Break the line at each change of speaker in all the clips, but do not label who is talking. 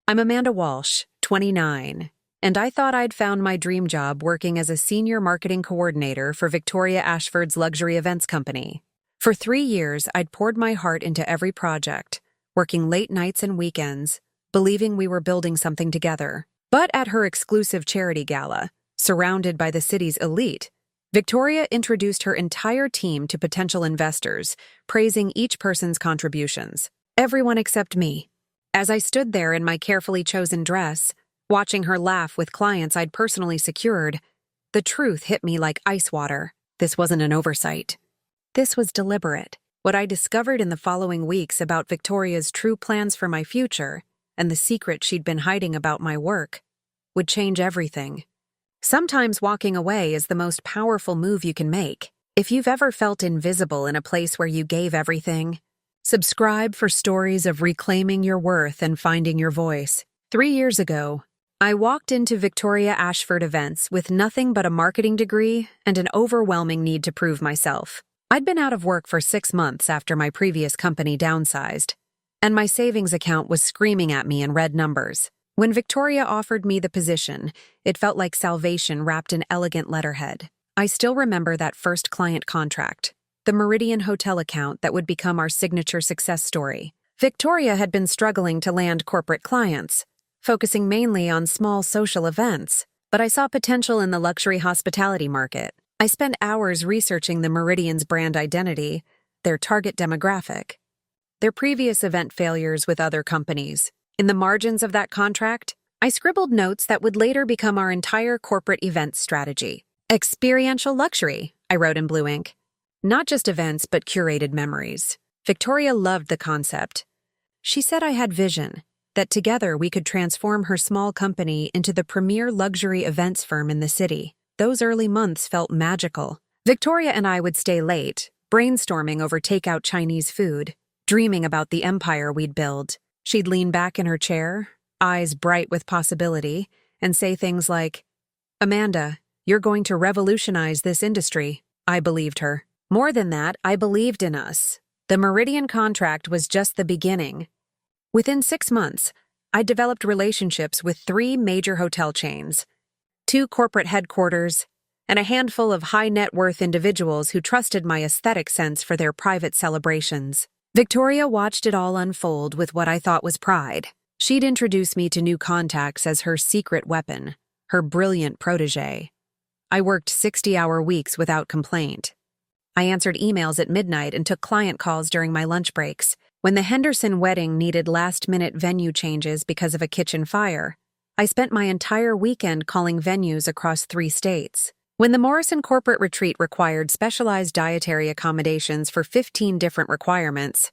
I'm Amanda Walsh, 29, and I thought I'd found my dream job working as a senior marketing coordinator for Victoria Ashford's luxury events company. For 3 years, I'd poured my heart into every project, working late nights and weekends, believing we were building something together. But at her exclusive charity gala, surrounded by the city's elite, Victoria introduced her entire team to potential investors, praising each person's contributions. Everyone except me. As I stood there in my carefully chosen dress, watching her laugh with clients I'd personally secured, the truth hit me like ice water. This wasn't an oversight. This was deliberate. What I discovered in the following weeks about Victoria's true plans for my future and the secret she'd been hiding about my work would change everything. Sometimes walking away is the most powerful move you can make. If you've ever felt invisible in a place where you gave everything, subscribe for stories of reclaiming your worth and finding your voice. 3 years ago, I walked into Victoria Ashford events with nothing but a marketing degree and an overwhelming need to prove myself. I'd been out of work for 6 months after my previous company downsized, and my savings account was screaming at me in red numbers. When Victoria offered me the position, it felt like salvation wrapped in elegant letterhead. I still remember that first client contract, the Meridian Hotel account that would become our signature success story. Victoria had been struggling to land corporate clients, focusing mainly on small social events, but I saw potential in the luxury hospitality market. I spent hours researching the Meridian's brand identity, their target demographic, their previous event failures with other companies. In the margins of that contract, I scribbled notes that would later become our entire corporate events strategy. Experiential luxury, I wrote in blue ink. Not just events, but curated memories. Victoria loved the concept. She said I had vision, that together we could transform her small company into the premier luxury events firm in the city. Those early months felt magical. Victoria and I would stay late, brainstorming over takeout Chinese food, dreaming about the empire we'd build. She'd lean back in her chair, eyes bright with possibility, and say things like, "Amanda, you're going to revolutionize this industry." I believed her. More than that, I believed in us. The Meridian contract was just the beginning. Within 6 months, I developed relationships with 3 major hotel chains, 2 corporate headquarters, and a handful of high-net-worth individuals who trusted my aesthetic sense for their private celebrations. Victoria watched it all unfold with what I thought was pride. She'd introduce me to new contacts as her secret weapon, her brilliant protégé. I worked 60-hour weeks without complaint. I answered emails at midnight and took client calls during my lunch breaks. When the Henderson wedding needed last-minute venue changes because of a kitchen fire, I spent my entire weekend calling venues across 3 states. When the Morrison corporate retreat required specialized dietary accommodations for 15 different requirements,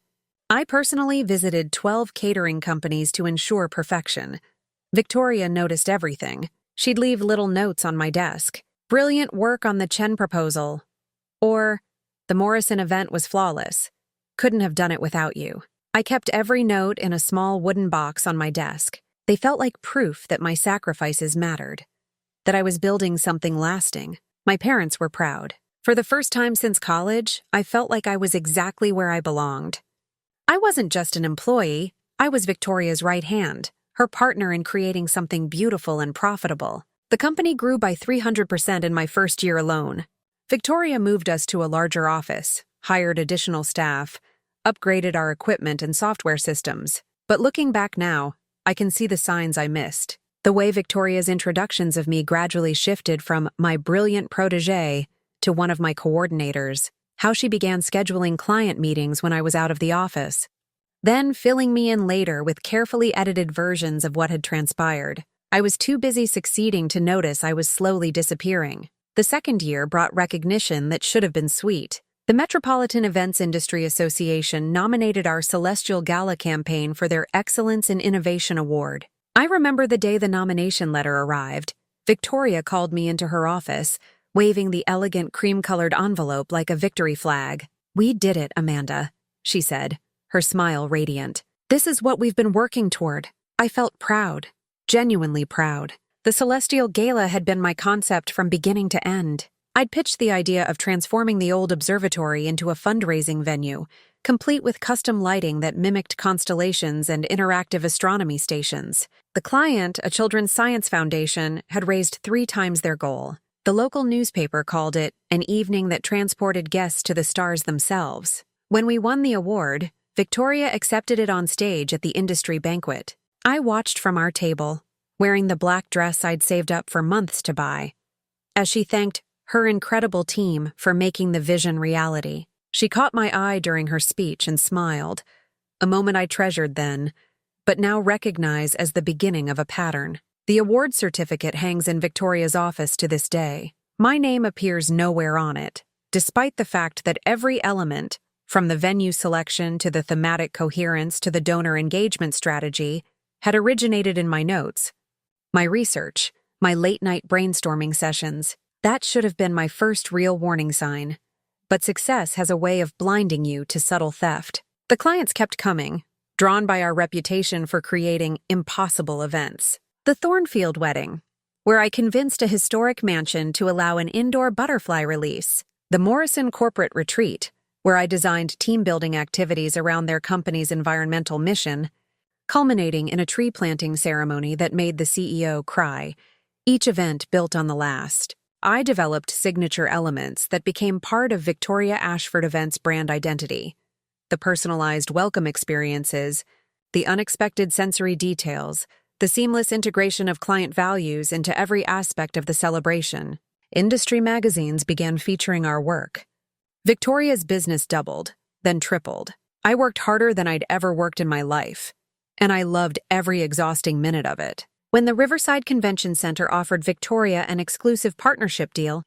I personally visited 12 catering companies to ensure perfection. Victoria noticed everything. She'd leave little notes on my desk. "Brilliant work on the Chen proposal," or "The Morrison event was flawless. Couldn't have done it without you." I kept every note in a small wooden box on my desk. They felt like proof that my sacrifices mattered, that I was building something lasting. My parents were proud. For the first time since college, I felt like I was exactly where I belonged. I wasn't just an employee, I was Victoria's right hand, her partner in creating something beautiful and profitable. The company grew by 300% in my first year alone. Victoria moved us to a larger office, hired additional staff, upgraded our equipment and software systems. But looking back now, I can see the signs I missed. The way Victoria's introductions of me gradually shifted from my brilliant protégé to one of my coordinators, how she began scheduling client meetings when I was out of the office, then filling me in later with carefully edited versions of what had transpired. I was too busy succeeding to notice I was slowly disappearing. The second year brought recognition that should have been sweet. The Metropolitan Events Industry Association nominated our Celestial Gala campaign for their Excellence in Innovation Award. I remember the day the nomination letter arrived. Victoria called me into her office, waving the elegant cream-colored envelope like a victory flag. "We did it, Amanda," she said, her smile radiant. "This is what we've been working toward." I felt proud, genuinely proud. The Celestial Gala had been my concept from beginning to end. I'd pitched the idea of transforming the old observatory into a fundraising venue, complete with custom lighting that mimicked constellations and interactive astronomy stations. The client, a children's science foundation, had raised 3 times their goal. The local newspaper called it an evening that transported guests to the stars themselves. When we won the award, Victoria accepted it on stage at the industry banquet. I watched from our table, wearing the black dress I'd saved up for months to buy, as she thanked her incredible team for making the vision reality. She caught my eye during her speech and smiled, a moment I treasured then, but now recognize as the beginning of a pattern. The award certificate hangs in Victoria's office to this day. My name appears nowhere on it, despite the fact that every element, from the venue selection to the thematic coherence to the donor engagement strategy, had originated in my notes, my research, my late-night brainstorming sessions. That should have been my first real warning sign. But success has a way of blinding you to subtle theft. The clients kept coming, drawn by our reputation for creating impossible events. The Thornfield wedding, where I convinced a historic mansion to allow an indoor butterfly release. The Morrison corporate retreat, where I designed team-building activities around their company's environmental mission, culminating in a tree planting ceremony that made the CEO cry, each event built on the last. I developed signature elements that became part of Victoria Ashford Events' brand identity. The personalized welcome experiences, the unexpected sensory details, the seamless integration of client values into every aspect of the celebration. Industry magazines began featuring our work. Victoria's business doubled, then tripled. I worked harder than I'd ever worked in my life, and I loved every exhausting minute of it. When the Riverside Convention Center offered Victoria an exclusive partnership deal,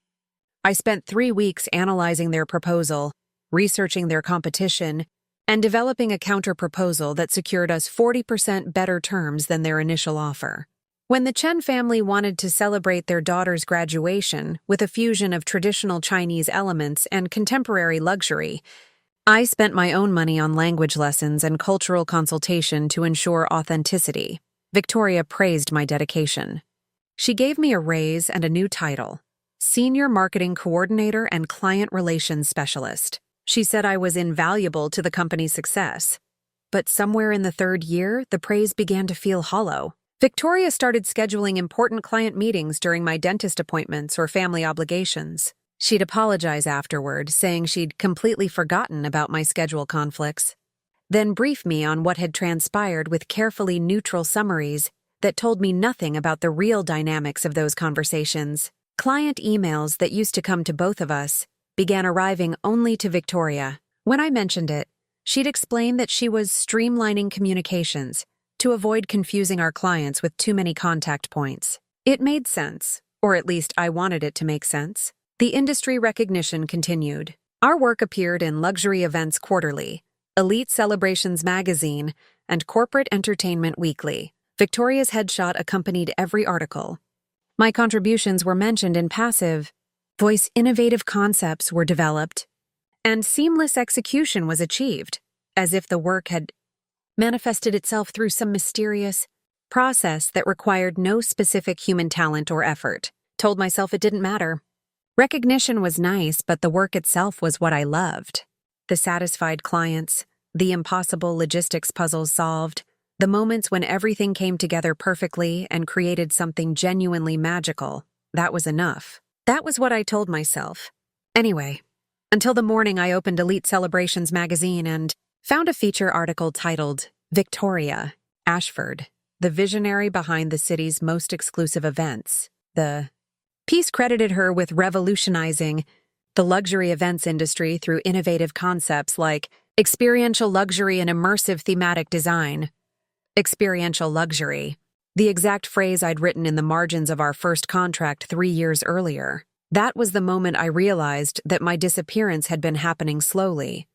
I spent 3 weeks analyzing their proposal, researching their competition, and developing a counter-proposal that secured us 40% better terms than their initial offer. When the Chen family wanted to celebrate their daughter's graduation with a fusion of traditional Chinese elements and contemporary luxury, I spent my own money on language lessons and cultural consultation to ensure authenticity. Victoria praised my dedication. She gave me a raise and a new title, Senior Marketing Coordinator and Client Relations Specialist. She said I was invaluable to the company's success. But somewhere in the 3rd year, the praise began to feel hollow. Victoria started scheduling important client meetings during my dentist appointments or family obligations. She'd apologize afterward, saying she'd completely forgotten about my schedule conflicts, then brief me on what had transpired with carefully neutral summaries that told me nothing about the real dynamics of those conversations. Client emails that used to come to both of us began arriving only to Victoria. When I mentioned it, she'd explain that she was streamlining communications to avoid confusing our clients with too many contact points. It made sense, or at least I wanted it to make sense. The industry recognition continued. Our work appeared in Luxury Events Quarterly, Elite Celebrations Magazine, and Corporate Entertainment Weekly. Victoria's headshot accompanied every article. My contributions were mentioned in passive voice. Innovative concepts were developed, and seamless execution was achieved, as if the work had manifested itself through some mysterious process that required no specific human talent or effort. Told myself it didn't matter. Recognition was nice, but the work itself was what I loved. The satisfied clients, the impossible logistics puzzles solved, the moments when everything came together perfectly and created something genuinely magical, that was enough. That was what I told myself. Anyway, until the morning I opened Elite Celebrations magazine and found a feature article titled Victoria Ashford, the visionary behind the city's most exclusive events. The piece credited her with revolutionizing the luxury events industry through innovative concepts like experiential luxury and immersive thematic design. Experiential luxury, the exact phrase I'd written in the margins of our first contract 3 years earlier. That was the moment I realized that my disappearance had been happening slowly,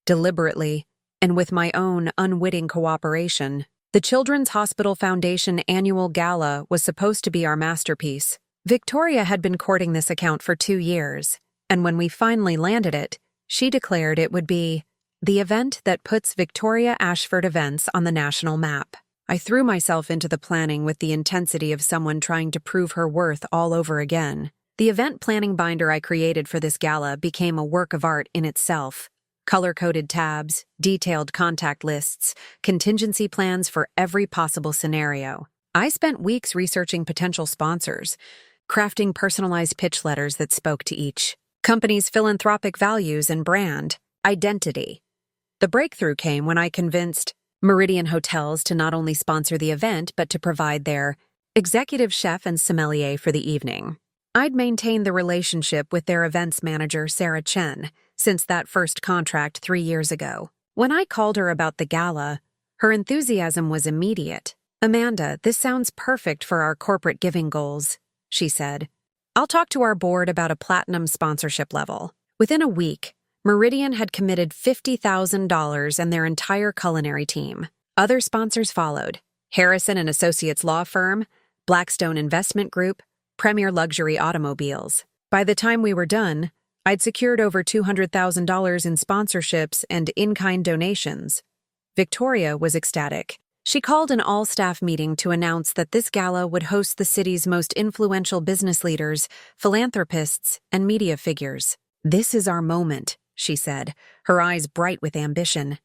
deliberately, and with my own unwitting cooperation. The Children's Hospital Foundation annual gala was supposed to be our masterpiece. Victoria had been courting this account for 2 years, and when we finally landed it, she declared it would be the event that puts Victoria Ashford Events on the national map. I threw myself into the planning with the intensity of someone trying to prove her worth all over again. The event planning binder I created for this gala became a work of art in itself. Color-coded tabs, detailed contact lists, contingency plans for every possible scenario. I spent weeks researching potential sponsors, crafting personalized pitch letters that spoke to each company's philanthropic values and brand identity. The breakthrough came when I convinced Meridian Hotels to not only sponsor the event, but to provide their executive chef and sommelier for the evening. I'd maintained the relationship with their events manager, Sarah Chen, since that first contract 3 years ago. When I called her about the gala, her enthusiasm was immediate. "Amanda, this sounds perfect for our corporate giving goals," she said. "I'll talk to our board about a platinum sponsorship level." Within a week, Meridian had committed $50,000 and their entire culinary team. Other sponsors followed: Harrison and Associates Law Firm, Blackstone Investment Group, Premier Luxury Automobiles. By the time we were done, I'd secured over $200,000 in sponsorships and in-kind donations. Victoria was ecstatic. She called an all-staff meeting to announce that this gala would host the city's most influential business leaders, philanthropists, and media figures. "This is our moment," she said, her eyes bright with ambition.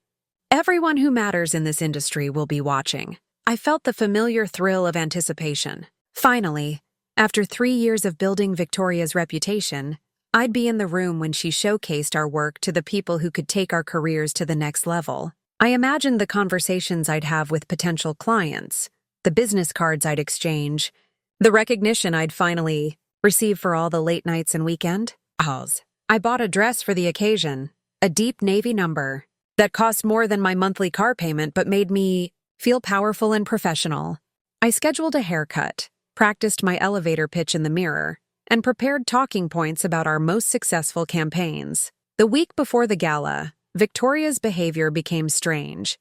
"Everyone who matters in this industry will be watching." I felt the familiar thrill of anticipation. Finally, after 3 years of building Victoria's reputation, I'd be in the room when she showcased our work to the people who could take our careers to the next level. I imagined the conversations I'd have with potential clients, the business cards I'd exchange, the recognition I'd finally receive for all the late nights and weekend hours. I bought a dress for the occasion, a deep navy number, that cost more than my monthly car payment but made me feel powerful and professional. I scheduled a haircut, practiced my elevator pitch in the mirror, and prepared talking points about our most successful campaigns. The week before the gala, Victoria's behavior became strange.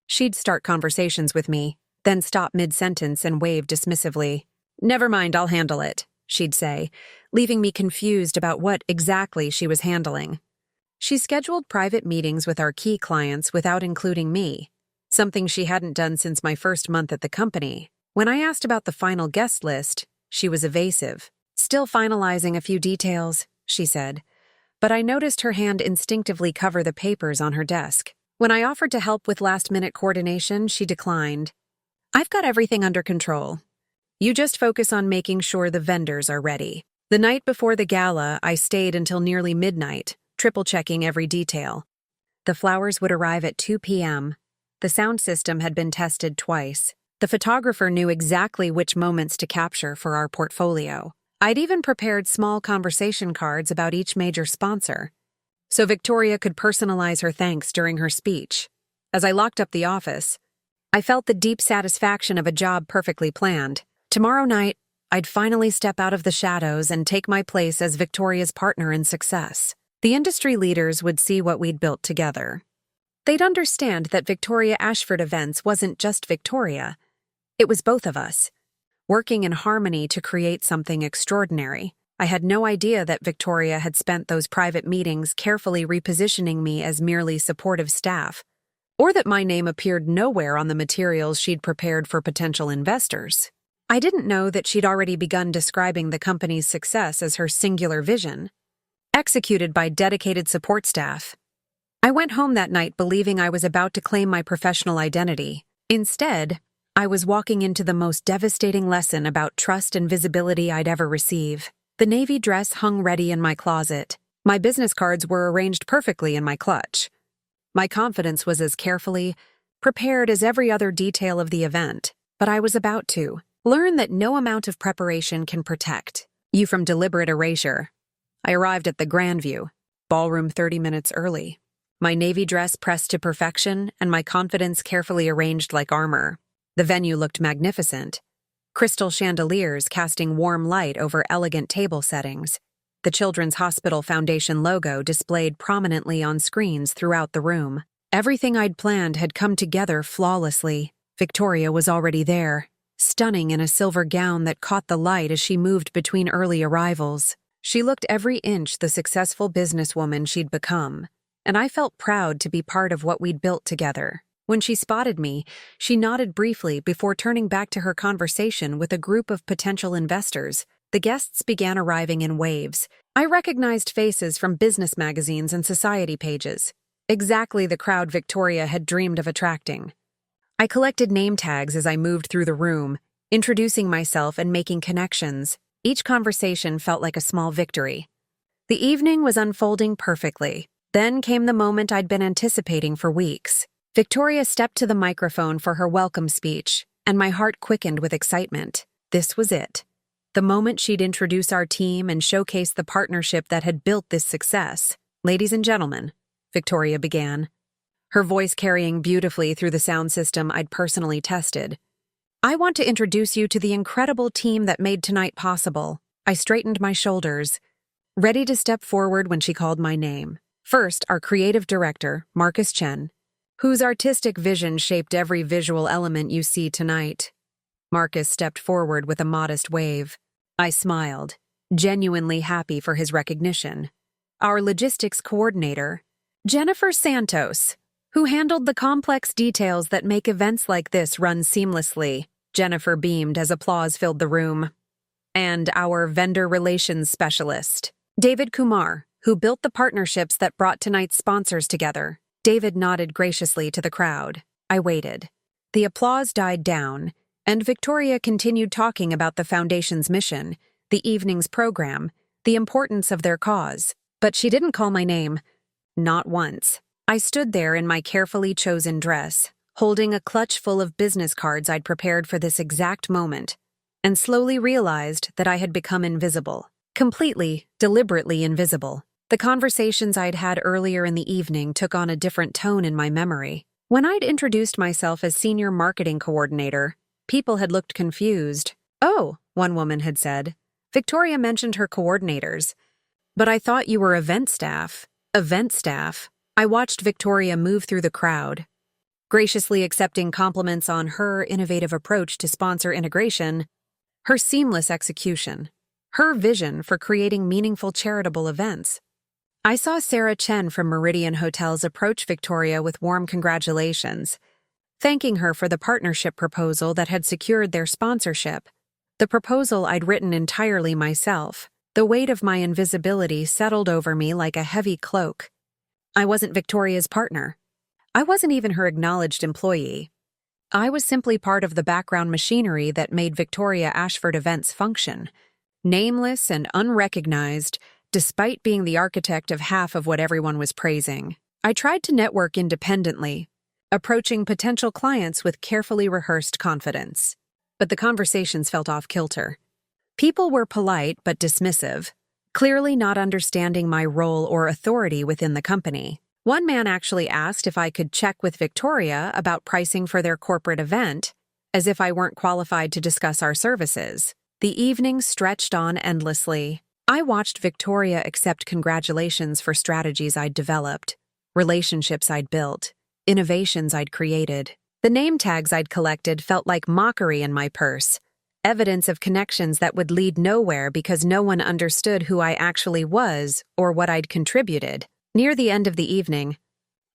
She'd start conversations with me, then stop mid-sentence and wave dismissively. "Never mind, I'll handle it," she'd say, leaving me confused about what exactly she was handling. She scheduled private meetings with our key clients without including me, something she hadn't done since my first month at the company. When I asked about the final guest list, she was evasive. "Still finalizing a few details," she said, but I noticed her hand instinctively cover the papers on her desk. When I offered to help with last-minute coordination, she declined. "I've got everything under control. You just focus on making sure the vendors are ready." The night before the gala, I stayed until nearly midnight, triple-checking every detail. The flowers would arrive at 2 p.m. The sound system had been tested twice. The photographer knew exactly which moments to capture for our portfolio. I'd even prepared small conversation cards about each major sponsor, so Victoria could personalize her thanks during her speech. As I locked up the office, I felt the deep satisfaction of a job perfectly planned. Tomorrow night, I'd finally step out of the shadows and take my place as Victoria's partner in success. The industry leaders would see what we'd built together. They'd understand that Victoria Ashford Events wasn't just Victoria. It was both of us, working in harmony to create something extraordinary. I had no idea that Victoria had spent those private meetings carefully repositioning me as merely supportive staff, or that my name appeared nowhere on the materials she'd prepared for potential investors. I didn't know that she'd already begun describing the company's success as her singular vision, executed by dedicated support staff. I went home that night believing I was about to claim my professional identity. Instead, I was walking into the most devastating lesson about trust and visibility I'd ever receive. The navy dress hung ready in my closet. My business cards were arranged perfectly in my clutch. My confidence was as carefully prepared as every other detail of the event, but I was about to learn that no amount of preparation can protect you from deliberate erasure. I arrived at the Grandview ballroom 30 minutes early, my navy dress pressed to perfection and my confidence carefully arranged like armor. The venue looked magnificent, crystal chandeliers casting warm light over elegant table settings. The Children's Hospital Foundation logo displayed prominently on screens throughout the room. Everything I'd planned had come together flawlessly. Victoria was already there, stunning in a silver gown that caught the light as she moved between early arrivals. She looked every inch the successful businesswoman she'd become, and I felt proud to be part of what we'd built together. When she spotted me, she nodded briefly before turning back to her conversation with a group of potential investors. The guests began arriving in waves. I recognized faces from business magazines and society pages. exactly the crowd Victoria had dreamed of attracting. I collected name tags as I moved through the room, introducing myself and making connections. Each conversation felt like a small victory. The evening was unfolding perfectly. Then came the moment I'd been anticipating for weeks. Victoria stepped to the microphone for her welcome speech, and my heart quickened with excitement. This was it. The moment she'd introduce our team and showcase the partnership that had built this success. "Ladies and gentlemen," Victoria began, her voice carrying beautifully through the sound system I'd personally tested. "I want to introduce you to the incredible team that made tonight possible." I straightened my shoulders, ready to step forward when she called my name. First, our creative director, Marcus Chen, whose artistic vision shaped every visual element you see tonight. Marcus stepped forward with a modest wave. I smiled, genuinely happy for his recognition. Our logistics coordinator, Jennifer Santos, who handled the complex details that make events like this run seamlessly. Jennifer beamed as applause filled the room. And our vendor relations specialist, David Kumar, who built the partnerships that brought tonight's sponsors together. David nodded graciously to the crowd. I waited. The applause died down, and Victoria continued talking about the Foundation's mission, the evening's program, the importance of their cause. But she didn't call my name. Not once. I stood there in my carefully chosen dress, holding a clutch full of business cards I'd prepared for this exact moment, and slowly realized that I had become invisible. Completely, deliberately invisible. The conversations I'd had earlier in the evening took on a different tone in my memory. When I'd introduced myself as senior marketing coordinator, people had looked confused. "Oh," one woman had said, "Victoria mentioned her coordinators. But I thought you were event staff." Event staff? I watched Victoria move through the crowd, graciously accepting compliments on her innovative approach to sponsor integration, her seamless execution, her vision for creating meaningful charitable events. I saw Sarah Chen from Meridian Hotels approach Victoria with warm congratulations, thanking her for the partnership proposal that had secured their sponsorship. The proposal I'd written entirely myself. The weight of my invisibility settled over me like a heavy cloak. I wasn't Victoria's partner. I wasn't even her acknowledged employee. I was simply part of the background machinery that made Victoria Ashford events function. Nameless and unrecognized, despite being the architect of half of what everyone was praising. I tried to network independently, approaching potential clients with carefully rehearsed confidence. But the conversations felt off-kilter. People were polite but dismissive, clearly not understanding my role or authority within the company. One man actually asked if I could check with Victoria about pricing for their corporate event, as if I weren't qualified to discuss our services. The evening stretched on endlessly. I watched Victoria accept congratulations for strategies I'd developed, relationships I'd built, innovations I'd created. The name tags I'd collected felt like mockery in my purse, evidence of connections that would lead nowhere because no one understood who I actually was or what I'd contributed. Near the end of the evening,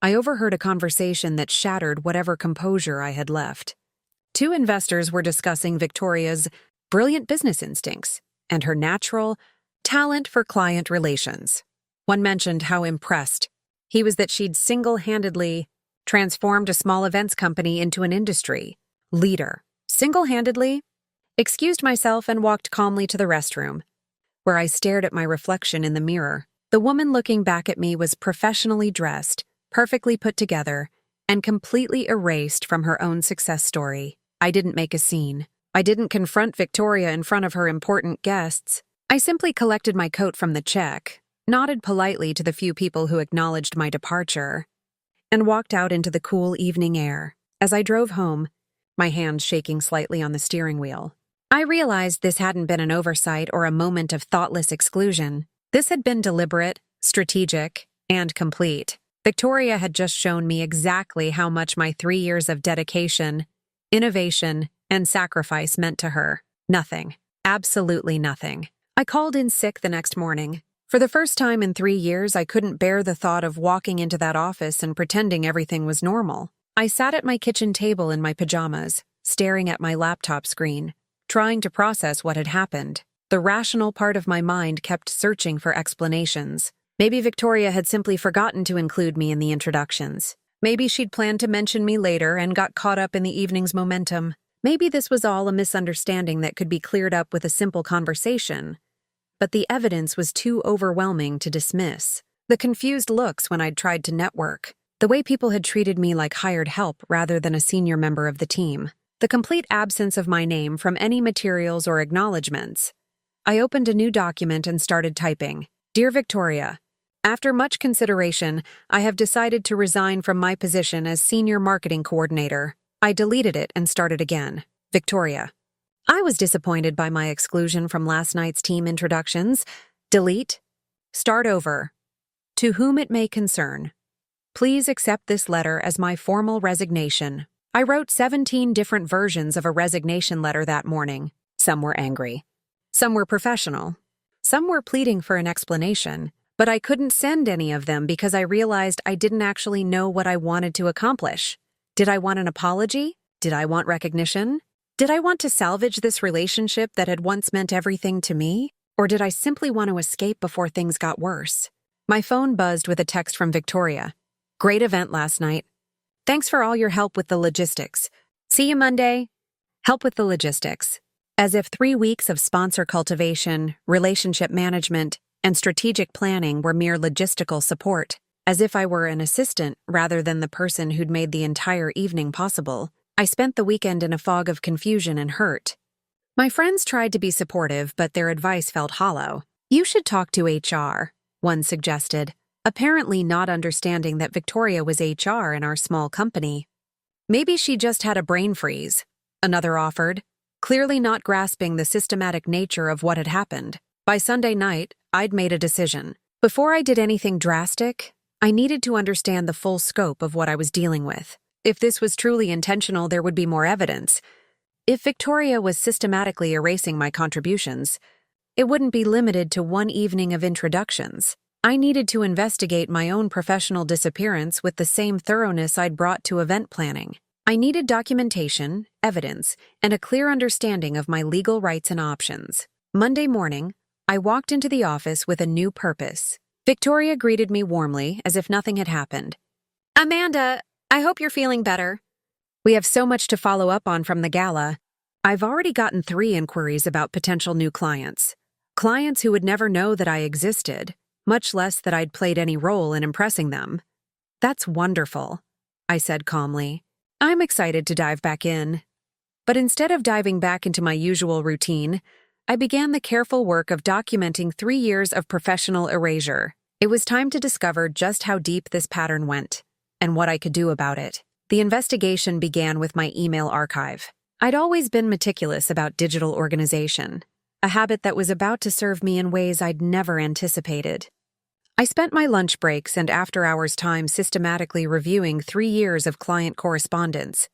I overheard a conversation that shattered whatever composure I had left. Two investors were discussing Victoria's brilliant business instincts and her natural talent for client relations. One mentioned how impressed he was that she'd single-handedly transformed a small events company into an industry leader. Single-handedly? Excused myself and walked calmly to the restroom, where I stared at my reflection in the mirror. The woman looking back at me was professionally dressed, perfectly put together, and completely erased from her own success story. I didn't make a scene. I didn't confront Victoria in front of her important guests. I simply collected my coat from the check, nodded politely to the few people who acknowledged my departure, and walked out into the cool evening air. As I drove home, my hands shaking slightly on the steering wheel, I realized this hadn't been an oversight or a moment of thoughtless exclusion. This had been deliberate, strategic, and complete. Victoria had just shown me exactly how much my 3 years of dedication, innovation, and sacrifice meant to her. Nothing. Absolutely nothing. I called in sick the next morning. For the first time in 3 years, I couldn't bear the thought of walking into that office and pretending everything was normal. I sat at my kitchen table in my pajamas, staring at my laptop screen, trying to process what had happened. The rational part of my mind kept searching for explanations. Maybe Victoria had simply forgotten to include me in the introductions. Maybe she'd planned to mention me later and got caught up in the evening's momentum. Maybe this was all a misunderstanding that could be cleared up with a simple conversation. But the evidence was too overwhelming to dismiss. The confused looks when I'd tried to network. The way people had treated me like hired help rather than a senior member of the team. The complete absence of my name from any materials or acknowledgments. I opened a new document and started typing. Dear Victoria, after much consideration, I have decided to resign from my position as Senior Marketing Coordinator. I deleted it and started again. Victoria. I was disappointed by my exclusion from last night's team introductions. Delete. Start over. To whom it may concern. Please accept this letter as my formal resignation. I wrote 17 different versions of a resignation letter that morning. Some were angry. Some were professional. Some were pleading for an explanation. But I couldn't send any of them because I realized I didn't actually know what I wanted to accomplish. Did I want an apology? Did I want recognition? Did I want to salvage this relationship that had once meant everything to me? Or did I simply want to escape before things got worse? My phone buzzed with a text from Victoria. Great event last night. Thanks for all your help with the logistics. See you Monday. Help with the logistics. As if 3 weeks of sponsor cultivation, relationship management, and strategic planning were mere logistical support. As if I were an assistant rather than the person who'd made the entire evening possible. I spent the weekend in a fog of confusion and hurt. My friends tried to be supportive, but their advice felt hollow. You should talk to HR, one suggested, apparently not understanding that Victoria was HR in our small company. Maybe she just had a brain freeze, another offered, clearly not grasping the systematic nature of what had happened. By Sunday night, I'd made a decision. Before I did anything drastic, I needed to understand the full scope of what I was dealing with. If this was truly intentional, there would be more evidence. If Victoria was systematically erasing my contributions, it wouldn't be limited to one evening of introductions. I needed to investigate my own professional disappearance with the same thoroughness I'd brought to event planning. I needed documentation, evidence, and a clear understanding of my legal rights and options. Monday morning, I walked into the office with a new purpose. Victoria greeted me warmly, as if nothing had happened. Amanda, I hope you're feeling better. We have so much to follow up on from the gala. I've already gotten 3 inquiries about potential new clients. Clients who would never know that I existed, much less that I'd played any role in impressing them. That's wonderful, I said calmly. I'm excited to dive back in. But instead of diving back into my usual routine, I began the careful work of documenting 3 years of professional erasure. It was time to discover just how deep this pattern went, and what I could do about it. The investigation began with my email archive. I'd always been meticulous about digital organization, a habit that was about to serve me in ways I'd never anticipated. I spent my lunch breaks and after-hours time systematically reviewing 3 years of client correspondence,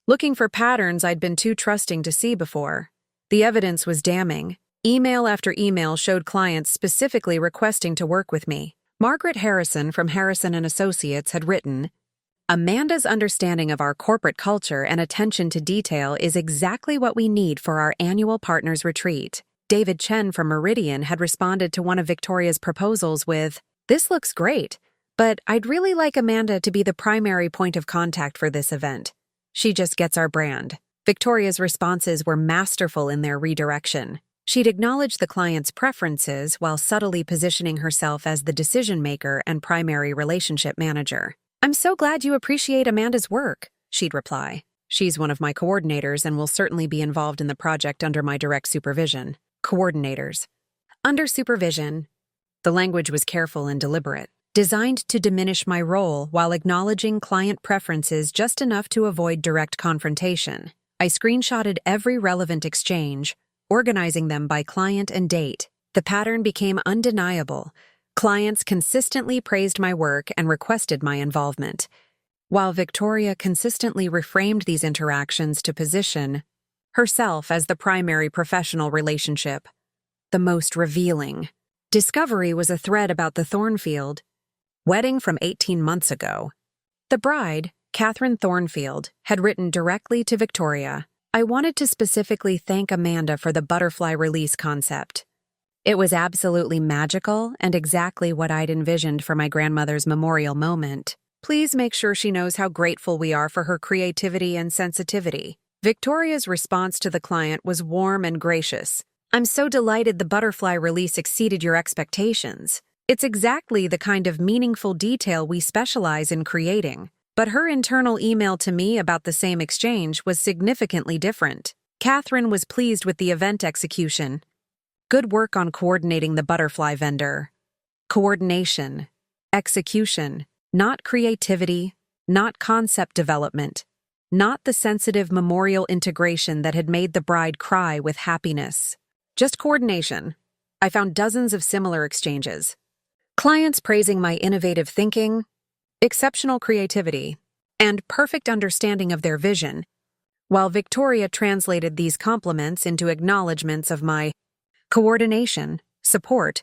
looking for patterns I'd been too trusting to see before. The evidence was damning. Email after email showed clients specifically requesting to work with me. Margaret Harrison from Harrison & Associates had written, Amanda's understanding of our corporate culture and attention to detail is exactly what we need for our annual partners retreat. David Chen from Meridian had responded to one of Victoria's proposals with, This looks great, but I'd really like Amanda to be the primary point of contact for this event. She just gets our brand. Victoria's responses were masterful in their redirection. She'd acknowledged the client's preferences while subtly positioning herself as the decision-maker and primary relationship manager. I'm so glad you appreciate Amanda's work, she'd reply. She's one of my coordinators and will certainly be involved in the project under my direct supervision. Coordinators. Under supervision. The language was careful and deliberate, designed to diminish my role while acknowledging client preferences just enough to avoid direct confrontation. I screenshotted every relevant exchange, organizing them by client and date. The pattern became undeniable. Clients consistently praised my work and requested my involvement, while Victoria consistently reframed these interactions to position herself as the primary professional relationship, the most revealing. Discovery was a thread about the Thornfield wedding from 18 months ago. The bride, Catherine Thornfield, had written directly to Victoria. I wanted to specifically thank Amanda for the butterfly release concept. It was absolutely magical and exactly what I'd envisioned for my grandmother's memorial moment. Please make sure she knows how grateful we are for her creativity and sensitivity. Victoria's response to the client was warm and gracious. I'm so delighted the butterfly release exceeded your expectations. It's exactly the kind of meaningful detail we specialize in creating. But her internal email to me about the same exchange was significantly different. Catherine was pleased with the event execution. Good work on coordinating the butterfly vendor. Coordination. Execution. Not creativity. Not concept development. Not the sensitive memorial integration that had made the bride cry with happiness. Just coordination. I found dozens of similar exchanges. Clients praising my innovative thinking, exceptional creativity, and perfect understanding of their vision, while Victoria translated these compliments into acknowledgments of my coordination, support,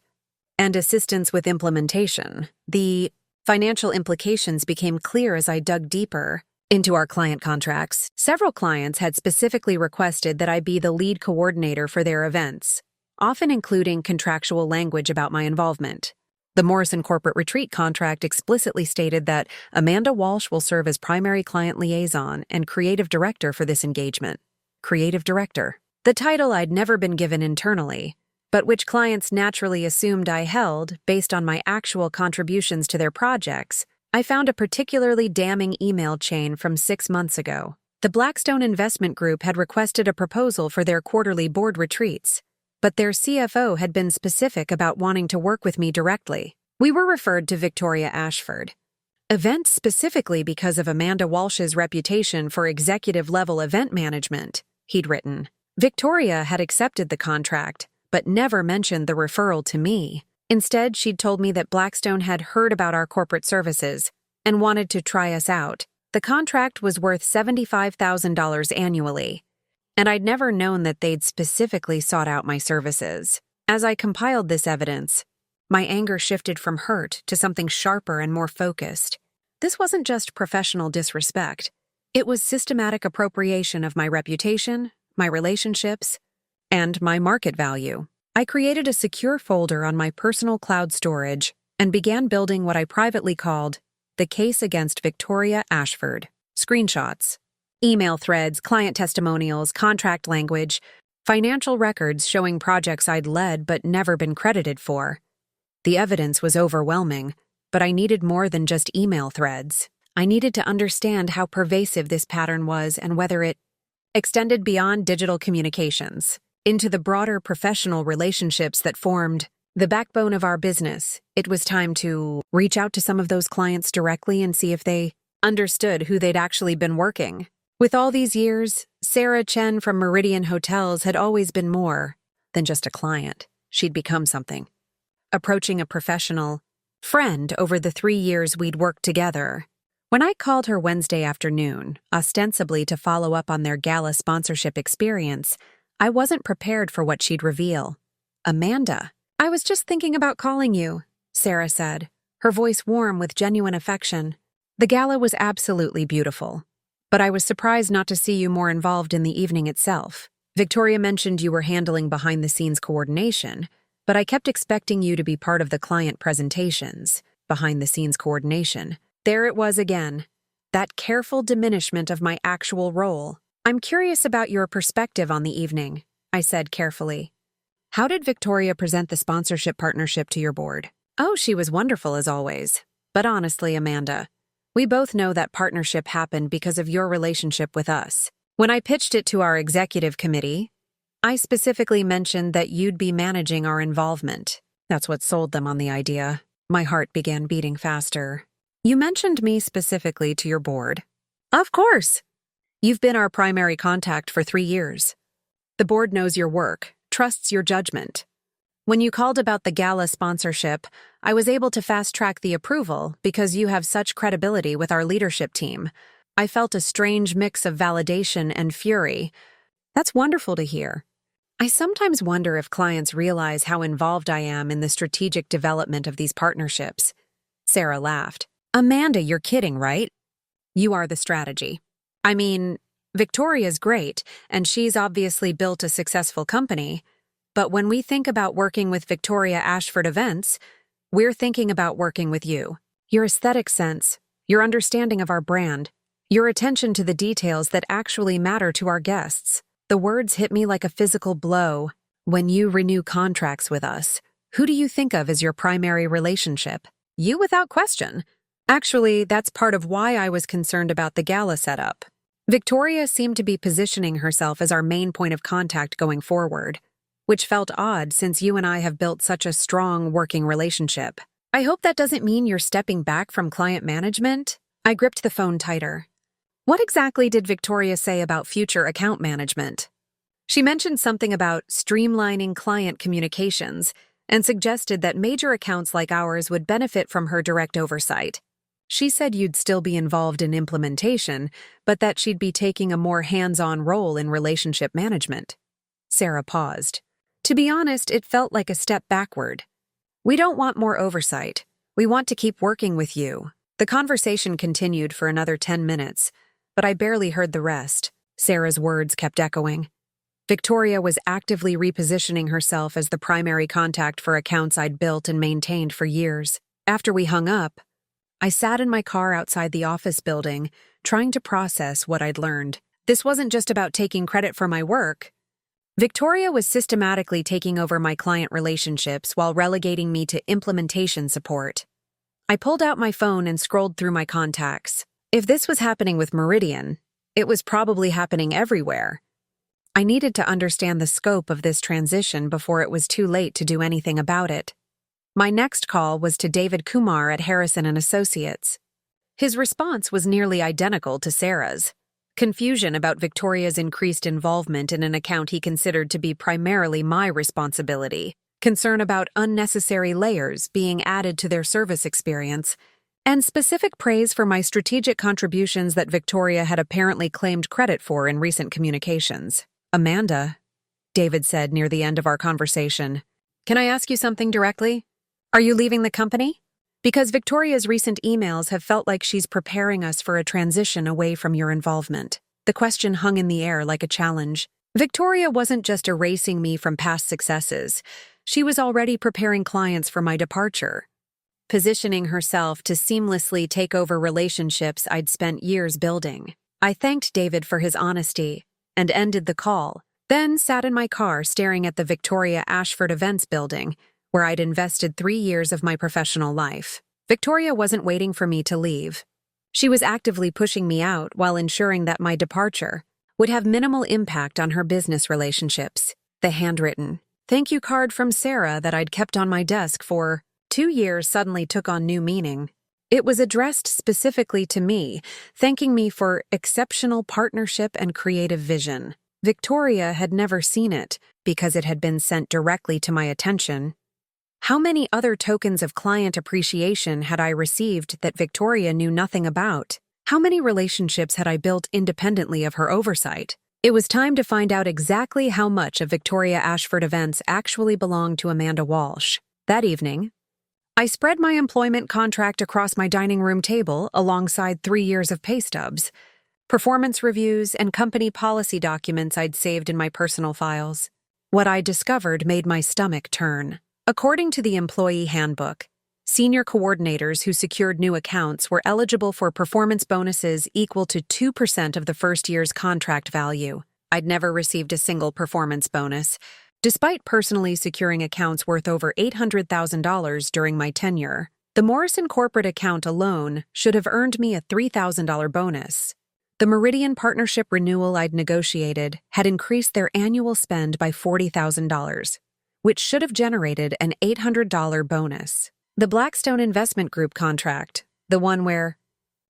and assistance with implementation. The financial implications became clear as I dug deeper into our client contracts. Several clients had specifically requested that I be the lead coordinator for their events, often including contractual language about my involvement. The Morrison Corporate Retreat contract explicitly stated that Amanda Walsh will serve as primary client liaison and creative director for this engagement. Creative director. The title I'd never been given internally, but which clients naturally assumed I held based on my actual contributions to their projects. I found a particularly damning email chain from 6 months ago. The Blackstone Investment Group had requested a proposal for their quarterly board retreats, but their CFO had been specific about wanting to work with me directly. We were referred to Victoria Ashford. Events specifically because of Amanda Walsh's reputation for executive-level event management, he'd written. Victoria had accepted the contract, but never mentioned the referral to me. Instead, she'd told me that Blackstone had heard about our corporate services and wanted to try us out. The contract was worth $75,000 annually, and I'd never known that they'd specifically sought out my services. As I compiled this evidence, my anger shifted from hurt to something sharper and more focused. This wasn't just professional disrespect. It was systematic appropriation of my reputation, my relationships, and my market value. I created a secure folder on my personal cloud storage and began building what I privately called the case against Victoria Ashford. Screenshots, email threads, client testimonials, contract language, financial records showing projects I'd led but never been credited for. The evidence was overwhelming, but I needed more than just email threads. I needed to understand how pervasive this pattern was and whether it extended beyond digital communications into the broader professional relationships that formed the backbone of our business. It was time to reach out to some of those clients directly and see if they understood who they'd actually been working. With all these years, Sarah Chen from Meridian Hotels had always been more than just a client. She'd become something. Approaching a professional friend over the 3 years we'd worked together. When I called her Wednesday afternoon, ostensibly to follow up on their gala sponsorship experience, I wasn't prepared for what she'd reveal. Amanda, I was just thinking about calling you, Sarah said, her voice warm with genuine affection. The gala was absolutely beautiful, but I was surprised not to see you more involved in the evening itself. Victoria mentioned you were handling behind-the-scenes coordination, but I kept expecting you to be part of the client presentations, behind-the-scenes coordination. There it was again, that careful diminishment of my actual role. I'm curious about your perspective on the evening, I said carefully. How did Victoria present the sponsorship partnership to your board? Oh, she was wonderful as always. But honestly, Amanda, we both know that partnership happened because of your relationship with us. When I pitched it to our executive committee, I specifically mentioned that you'd be managing our involvement. That's what sold them on the idea. My heart began beating faster. You mentioned me specifically to your board. Of course. You've been our primary contact for 3 years. The board knows your work, trusts your judgment. When you called about the gala sponsorship, I was able to fast-track the approval because you have such credibility with our leadership team. I felt a strange mix of validation and fury. That's wonderful to hear. I sometimes wonder if clients realize how involved I am in the strategic development of these partnerships. Sarah laughed. Amanda, you're kidding, right? You are the strategy. I mean, Victoria's great, and she's obviously built a successful company, But when we think about working with Victoria Ashford Events, we're thinking about working with you. Your aesthetic sense, your understanding of our brand, your attention to the details that actually matter to our guests. The words hit me like a physical blow. When you renew contracts with us, who do you think of as your primary relationship? You without question. Actually, that's part of why I was concerned about the gala setup. Victoria seemed to be positioning herself as our main point of contact going forward, which felt odd since you and I have built such a strong working relationship. I hope that doesn't mean you're stepping back from client management. I gripped the phone tighter. What exactly did Victoria say about future account management? She mentioned something about streamlining client communications and suggested that major accounts like ours would benefit from her direct oversight. She said you'd still be involved in implementation, but that she'd be taking a more hands-on role in relationship management. Sarah paused. To be honest, it felt like a step backward. We don't want more oversight. We want to keep working with you. The conversation continued for another 10 minutes, but I barely heard the rest. Sarah's words kept echoing. Victoria was actively repositioning herself as the primary contact for accounts I'd built and maintained for years. After we hung up, I sat in my car outside the office building, trying to process what I'd learned. This wasn't just about taking credit for my work. Victoria was systematically taking over my client relationships while relegating me to implementation support. I pulled out my phone and scrolled through my contacts. If this was happening with Meridian, it was probably happening everywhere. I needed to understand the scope of this transition before it was too late to do anything about it. My next call was to David Kumar at Harrison & Associates. His response was nearly identical to Sarah's. Confusion about Victoria's increased involvement in an account he considered to be primarily my responsibility, concern about unnecessary layers being added to their service experience, and specific praise for my strategic contributions that Victoria had apparently claimed credit for in recent communications. Amanda, David said near the end of our conversation, can I ask you something directly? Are you leaving the company? Because Victoria's recent emails have felt like she's preparing us for a transition away from your involvement. The question hung in the air like a challenge. Victoria wasn't just erasing me from past successes. She was already preparing clients for my departure, positioning herself to seamlessly take over relationships I'd spent years building. I thanked David for his honesty and ended the call, then sat in my car staring at the Victoria Ashford Events building, where I'd invested 3 years of my professional life. Victoria wasn't waiting for me to leave. She was actively pushing me out while ensuring that my departure would have minimal impact on her business relationships. The handwritten thank you card from Sarah that I'd kept on my desk for 2 years suddenly took on new meaning. It was addressed specifically to me, thanking me for exceptional partnership and creative vision. Victoria had never seen it because it had been sent directly to my attention. How many other tokens of client appreciation had I received that Victoria knew nothing about? How many relationships had I built independently of her oversight? It was time to find out exactly how much of Victoria Ashford Events actually belonged to Amanda Walsh. That evening, I spread my employment contract across my dining room table alongside 3 years of pay stubs, performance reviews, and company policy documents I'd saved in my personal files. What I discovered made my stomach turn. According to the employee handbook, senior coordinators who secured new accounts were eligible for performance bonuses equal to 2% of the first year's contract value. I'd never received a single performance bonus, despite personally securing accounts worth over $800,000 during my tenure. The Morrison corporate account alone should have earned me a $3,000 bonus. The Meridian partnership renewal I'd negotiated had increased their annual spend by $40,000. Which should have generated an $800 bonus. The Blackstone Investment Group contract, the one where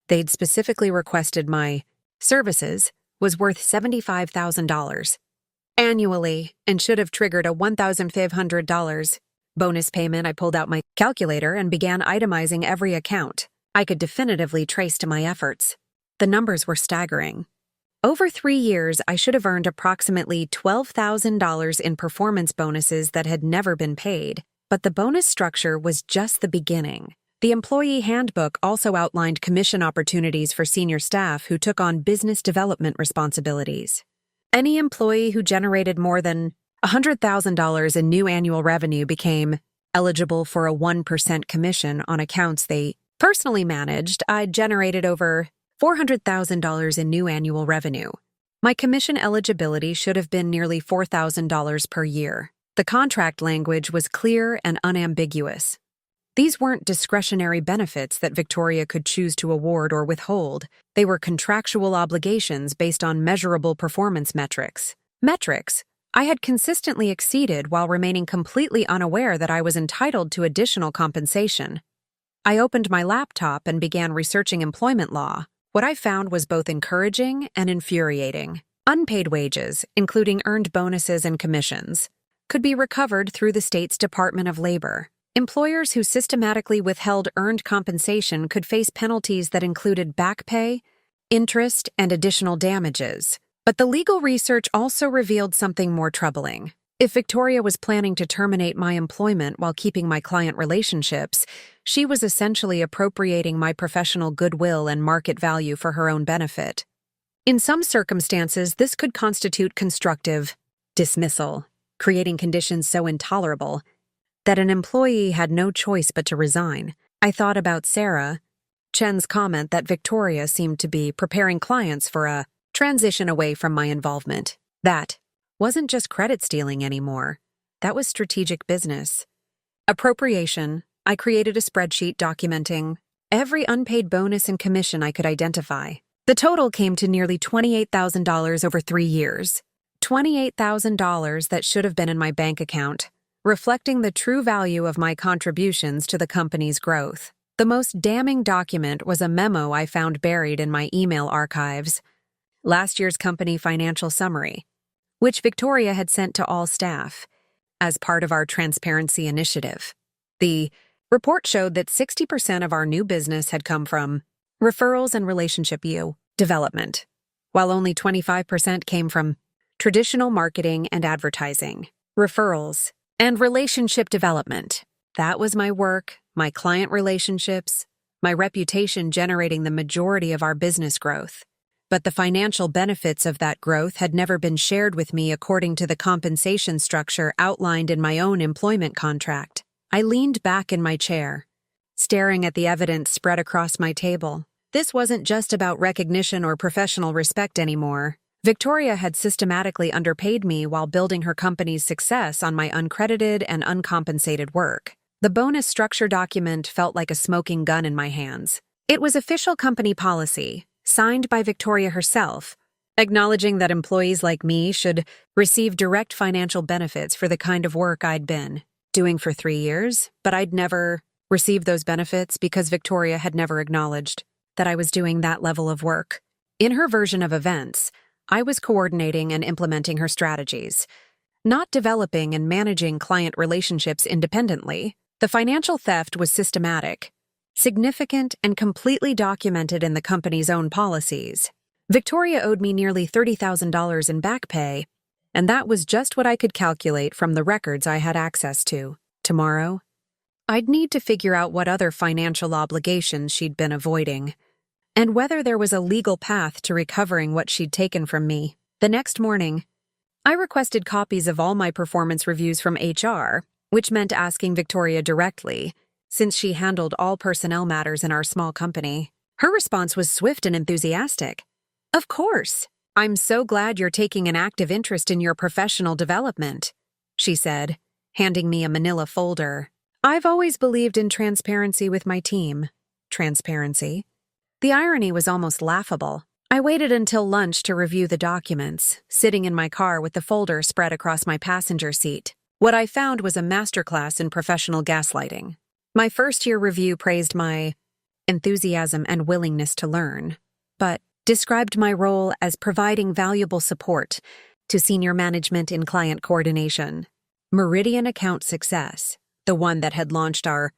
they'd specifically requested my services, was worth $75,000 annually and should have triggered a $1,500 bonus payment. I pulled out my calculator and began itemizing every account I could definitively trace to my efforts. The numbers were staggering. Over 3 years, I should have earned approximately $12,000 in performance bonuses that had never been paid, but the bonus structure was just the beginning. The employee handbook also outlined commission opportunities for senior staff who took on business development responsibilities. Any employee who generated more than $100,000 in new annual revenue became eligible for a 1% commission on accounts they personally managed. I'd generated over $400,000 in new annual revenue. My commission eligibility should have been nearly $4,000 per year. The contract language was clear and unambiguous. These weren't discretionary benefits that Victoria could choose to award or withhold. They were contractual obligations based on measurable performance metrics. Metrics I had consistently exceeded while remaining completely unaware that I was entitled to additional compensation. I opened my laptop and began researching employment law. What I found was both encouraging and infuriating. Unpaid wages, including earned bonuses and commissions, could be recovered through the state's Department of Labor. Employers who systematically withheld earned compensation could face penalties that included back pay, interest, and additional damages. But the legal research also revealed something more troubling. If Victoria was planning to terminate my employment while keeping my client relationships, she was essentially appropriating my professional goodwill and market value for her own benefit. In some circumstances, this could constitute constructive dismissal, creating conditions so intolerable that an employee had no choice but to resign. I thought about Sarah Chen's comment that Victoria seemed to be preparing clients for a transition away from my involvement. That wasn't just credit stealing anymore. That was strategic business. Appropriation. I created a spreadsheet documenting every unpaid bonus and commission I could identify. The total came to nearly $28,000 over 3 years. $28,000 that should have been in my bank account, reflecting the true value of my contributions to the company's growth. The most damning document was a memo I found buried in my email archives. Last year's company financial summary, which Victoria had sent to all staff as part of our transparency initiative. The report showed that 60% of our new business had come from referrals and relationship development, while only 25% came from traditional marketing and advertising. Referrals and relationship development. That was my work, my client relationships, my reputation generating the majority of our business growth. But the financial benefits of that growth had never been shared with me according to the compensation structure outlined in my own employment contract. I leaned back in my chair, staring at the evidence spread across my table. This wasn't just about recognition or professional respect anymore. Victoria had systematically underpaid me while building her company's success on my uncredited and uncompensated work. The bonus structure document felt like a smoking gun in my hands. It was official company policy, signed by Victoria herself, acknowledging that employees like me should receive direct financial benefits for the kind of work I'd been doing for 3 years, but I'd never received those benefits because Victoria had never acknowledged that I was doing that level of work. In her version of events, I was coordinating and implementing her strategies, not developing and managing client relationships independently. The financial theft was systematic, significant, and completely documented in the company's own policies. Victoria owed me nearly $30,000 in back pay, and that was just what I could calculate from the records I had access to. Tomorrow, I'd need to figure out what other financial obligations she'd been avoiding, and whether there was a legal path to recovering what she'd taken from me. The next morning, I requested copies of all my performance reviews from HR, which meant asking Victoria directly, since she handled all personnel matters in our small company. Her response was swift and enthusiastic. "Of course. I'm so glad you're taking an active interest in your professional development," she said, handing me a manila folder. I've always believed in transparency with my team. Transparency? The irony was almost laughable. I waited until lunch to review the documents, sitting in my car with the folder spread across my passenger seat. What I found was a masterclass in professional gaslighting. My first-year review praised my enthusiasm and willingness to learn, but described my role as providing valuable support to senior management in client coordination. Meridian Account Success, the one that had launched our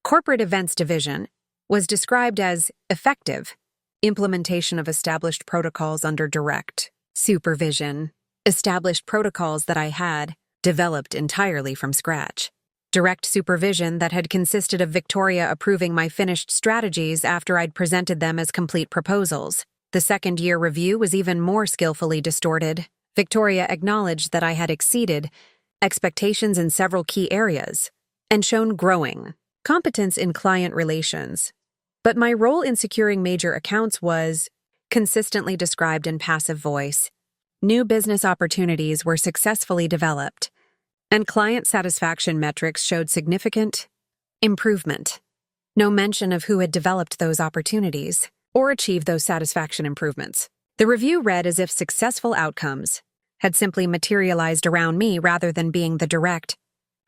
corporate events division, was described as effective implementation of established protocols under direct supervision, established protocols that I had developed entirely from scratch. Direct supervision that had consisted of Victoria approving my finished strategies after I'd presented them as complete proposals. The second-year review was even more skillfully distorted. Victoria acknowledged that I had exceeded expectations in several key areas and shown growing competence in client relations. But my role in securing major accounts was consistently described in passive voice. New business opportunities were successfully developed, and client satisfaction metrics showed significant improvement. No mention of who had developed those opportunities or achieved those satisfaction improvements. The review read as if successful outcomes had simply materialized around me rather than being the direct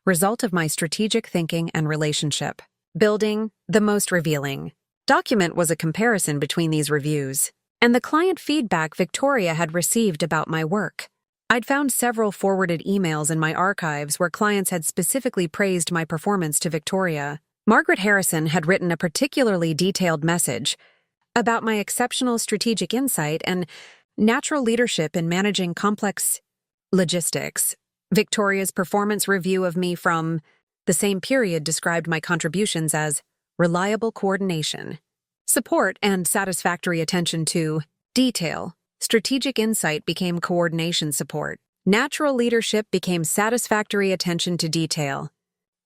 result of my strategic thinking and relationship building. The most revealing document was a comparison between these reviews and the client feedback Victoria had received about my work. I'd found several forwarded emails in my archives where clients had specifically praised my performance to Victoria. Margaret Harrison had written a particularly detailed message about my exceptional strategic insight and natural leadership in managing complex logistics. Victoria's performance review of me from the same period described my contributions as reliable coordination, support, and satisfactory attention to detail. Strategic insight became coordination support. Natural leadership became satisfactory attention to detail.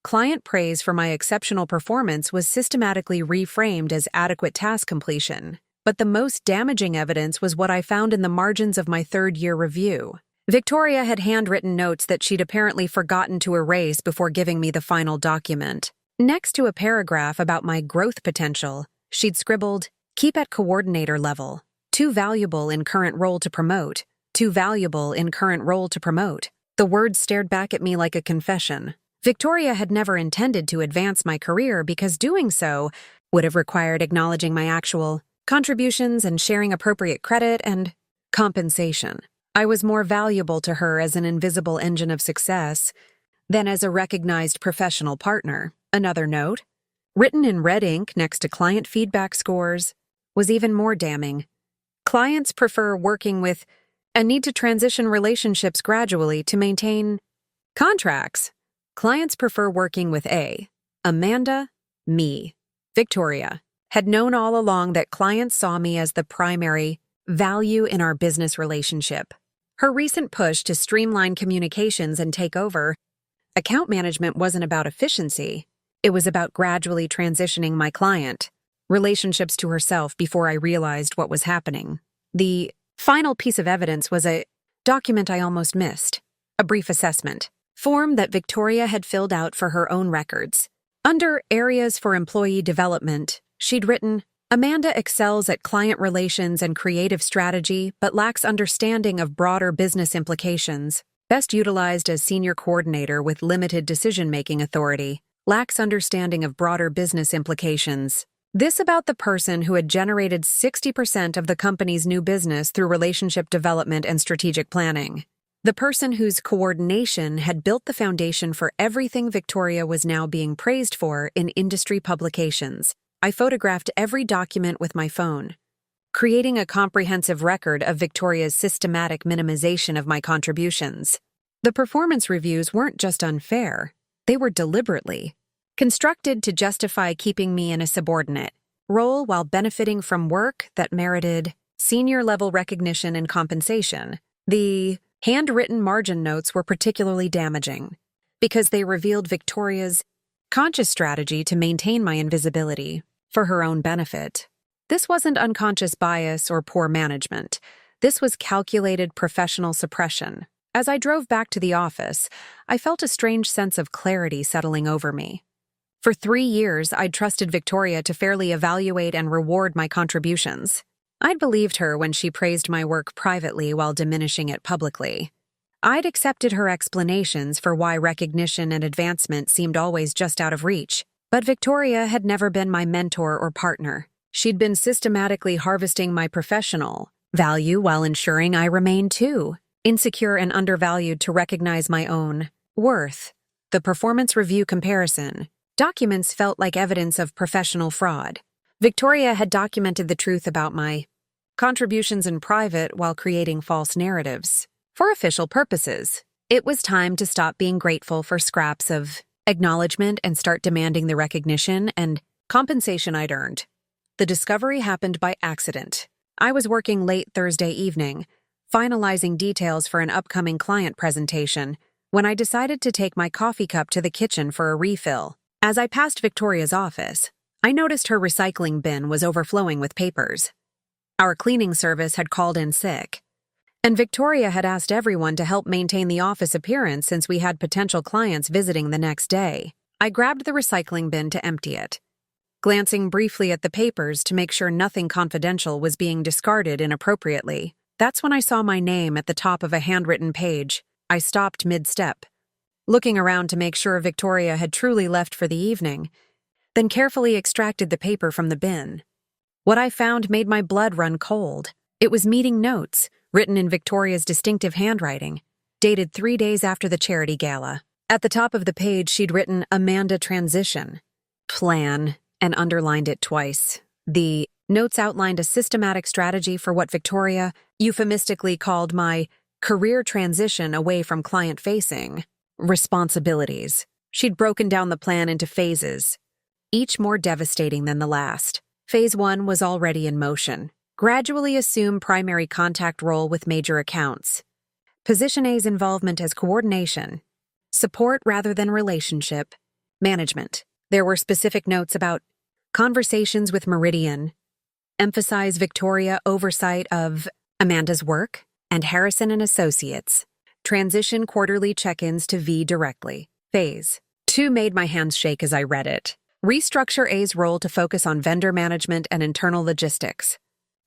Client praise for my exceptional performance was systematically reframed as adequate task completion. But the most damaging evidence was what I found in the margins of my third-year review. Victoria had handwritten notes that she'd apparently forgotten to erase before giving me the final document. Next to a paragraph about my growth potential, she'd scribbled, "Keep at coordinator level. Too valuable in current role to promote. Too valuable in current role to promote." The words stared back at me like a confession. Victoria had never intended to advance my career because doing so would have required acknowledging my actual contributions and sharing appropriate credit and compensation. I was more valuable to her as an invisible engine of success than as a recognized professional partner. Another note, written in red ink next to client feedback scores, was even more damning. Clients prefer working with and need to transition relationships gradually to maintain contracts. Clients prefer working with Amanda, me, Victoria, had known all along that clients saw me as the primary value in our business relationship. Her recent push to streamline communications and take over account management wasn't about efficiency. It was about gradually transitioning my client relationships to herself before I realized what was happening. The final piece of evidence was a document I almost missed, a brief assessment form that Victoria had filled out for her own records. Under Areas for Employee Development, she'd written, "Amanda excels at client relations and creative strategy, but lacks understanding of broader business implications. Best utilized as senior coordinator with limited decision-making authority. Lacks understanding of broader business implications." This about the person who had generated 60% of the company's new business through relationship development and strategic planning. The person whose coordination had built the foundation for everything Victoria was now being praised for in industry publications. I photographed every document with my phone, creating a comprehensive record of Victoria's systematic minimization of my contributions. The performance reviews weren't just unfair, they were deliberately constructed to justify keeping me in a subordinate role while benefiting from work that merited senior-level recognition and compensation. The handwritten margin notes were particularly damaging because they revealed Victoria's conscious strategy to maintain my invisibility for her own benefit. This wasn't unconscious bias or poor management. This was calculated professional suppression. As I drove back to the office, I felt a strange sense of clarity settling over me. For 3 years, I'd trusted Victoria to fairly evaluate and reward my contributions. I'd believed her when she praised my work privately while diminishing it publicly. I'd accepted her explanations for why recognition and advancement seemed always just out of reach. But Victoria had never been my mentor or partner. She'd been systematically harvesting my professional value while ensuring I remained too insecure and undervalued to recognize my own worth. The performance review comparison documents felt like evidence of professional fraud. Victoria had documented the truth about my contributions in private while creating false narratives. For official purposes, it was time to stop being grateful for scraps of acknowledgement and start demanding the recognition and compensation I'd earned. The discovery happened by accident. I was working late Thursday evening, finalizing details for an upcoming client presentation, when I decided to take my coffee cup to the kitchen for a refill. As I passed Victoria's office, I noticed her recycling bin was overflowing with papers. Our cleaning service had called in sick, and Victoria had asked everyone to help maintain the office appearance since we had potential clients visiting the next day. I grabbed the recycling bin to empty it, glancing briefly at the papers to make sure nothing confidential was being discarded inappropriately. That's when I saw my name at the top of a handwritten page. I stopped mid-step, looking around to make sure Victoria had truly left for the evening, then carefully extracted the paper from the bin. What I found made my blood run cold. It was meeting notes, written in Victoria's distinctive handwriting, dated 3 days after the charity gala. At the top of the page, she'd written Amanda Transition Plan and underlined it twice. The notes outlined a systematic strategy for what Victoria euphemistically called my career transition away from client-facing responsibilities. She'd broken down the plan into phases, each more devastating than the last. Phase 1 was already in motion. Gradually assume primary contact role with major accounts. Position A's involvement as coordination, support rather than relationship, management. There were specific notes about conversations with Meridian, emphasize Victoria oversight of Amanda's work, and Harrison and Associates. Transition quarterly check-ins to V directly. Phase 2 made my hands shake as I read it. Restructure A's role to focus on vendor management and internal logistics.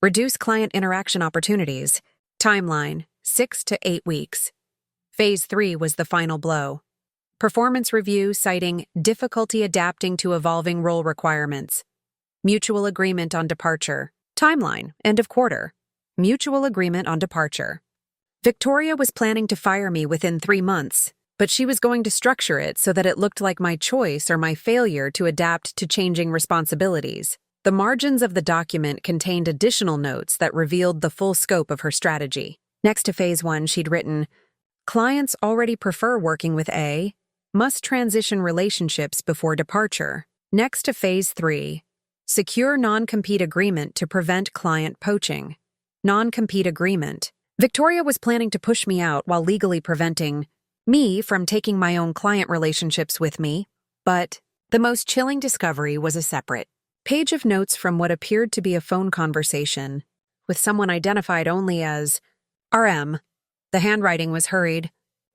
Reduce client interaction opportunities. Timeline, 6 to 8 weeks. Phase 3 was the final blow. Performance review citing difficulty adapting to evolving role requirements. Mutual agreement on departure. Timeline, end of quarter. Mutual agreement on departure. Victoria was planning to fire me within 3 months, but she was going to structure it so that it looked like my choice or my failure to adapt to changing responsibilities. The margins of the document contained additional notes that revealed the full scope of her strategy. Next to Phase 1, she'd written, clients already prefer working with A, must transition relationships before departure. Next to Phase 3, secure non-compete agreement to prevent client poaching. Non-compete agreement. Victoria was planning to push me out while legally preventing me from taking my own client relationships with me, but the most chilling discovery was a separate page of notes from what appeared to be a phone conversation with someone identified only as RM. The handwriting was hurried,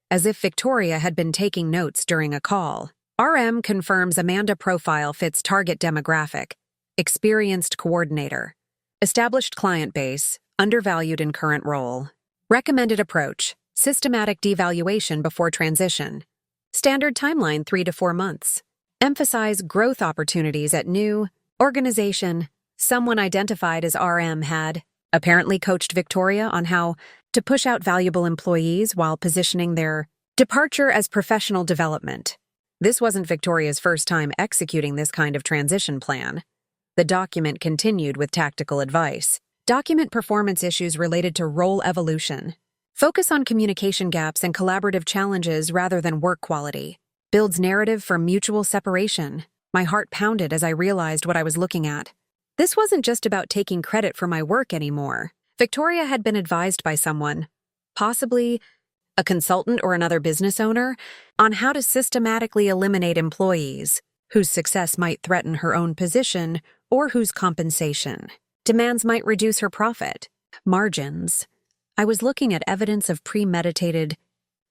as if Victoria had been taking notes during a call. RM confirms Amanda profile fits target demographic, experienced coordinator, established client base, undervalued in current role. Recommended approach, systematic devaluation before transition. Standard timeline 3 to 4 months. Emphasize growth opportunities at new organization. Someone identified as RM had apparently coached Victoria on how to push out valuable employees while positioning their departure as professional development. This wasn't Victoria's first time executing this kind of transition plan. The document continued with tactical advice. Document performance issues related to role evolution. Focus on communication gaps and collaborative challenges rather than work quality. Builds narrative for mutual separation. My heart pounded as I realized what I was looking at. This wasn't just about taking credit for my work anymore. Victoria had been advised by someone, possibly a consultant or another business owner, on how to systematically eliminate employees whose success might threaten her own position or whose compensation demands might reduce her profit margins. I was looking at evidence of premeditated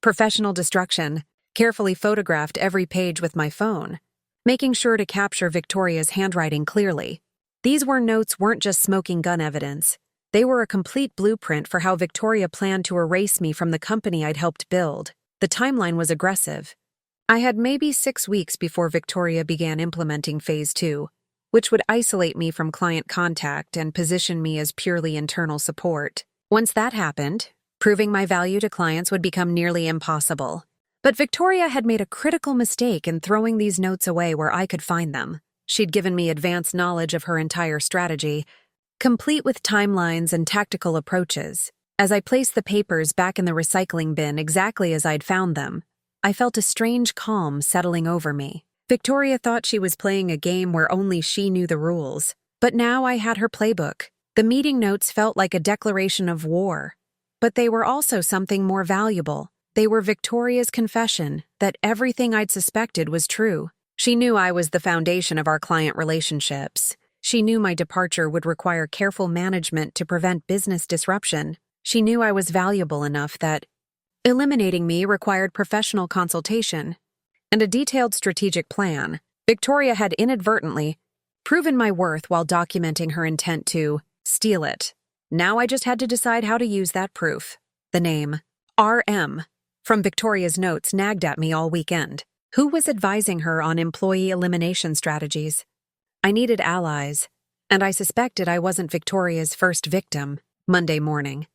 professional destruction, carefully photographed every page with my phone, making sure to capture Victoria's handwriting clearly. These notes weren't just smoking gun evidence. They were a complete blueprint for how Victoria planned to erase me from the company I'd helped build. The timeline was aggressive. I had maybe 6 weeks before Victoria began implementing Phase 2, which would isolate me from client contact and position me as purely internal support. Once that happened, proving my value to clients would become nearly impossible. But Victoria had made a critical mistake in throwing these notes away where I could find them. She'd given me advanced knowledge of her entire strategy, complete with timelines and tactical approaches. As I placed the papers back in the recycling bin exactly as I'd found them, I felt a strange calm settling over me. Victoria thought she was playing a game where only she knew the rules, but now I had her playbook. The meeting notes felt like a declaration of war. But they were also something more valuable. They were Victoria's confession that everything I'd suspected was true. She knew I was the foundation of our client relationships. She knew my departure would require careful management to prevent business disruption. She knew I was valuable enough that eliminating me required professional consultation and a detailed strategic plan. Victoria had inadvertently proven my worth while documenting her intent to steal it. Now I just had to decide how to use that proof. The name, RM, from Victoria's notes nagged at me all weekend. Who was advising her on employee elimination strategies? I needed allies, and I suspected I wasn't Victoria's first victim. Monday morning,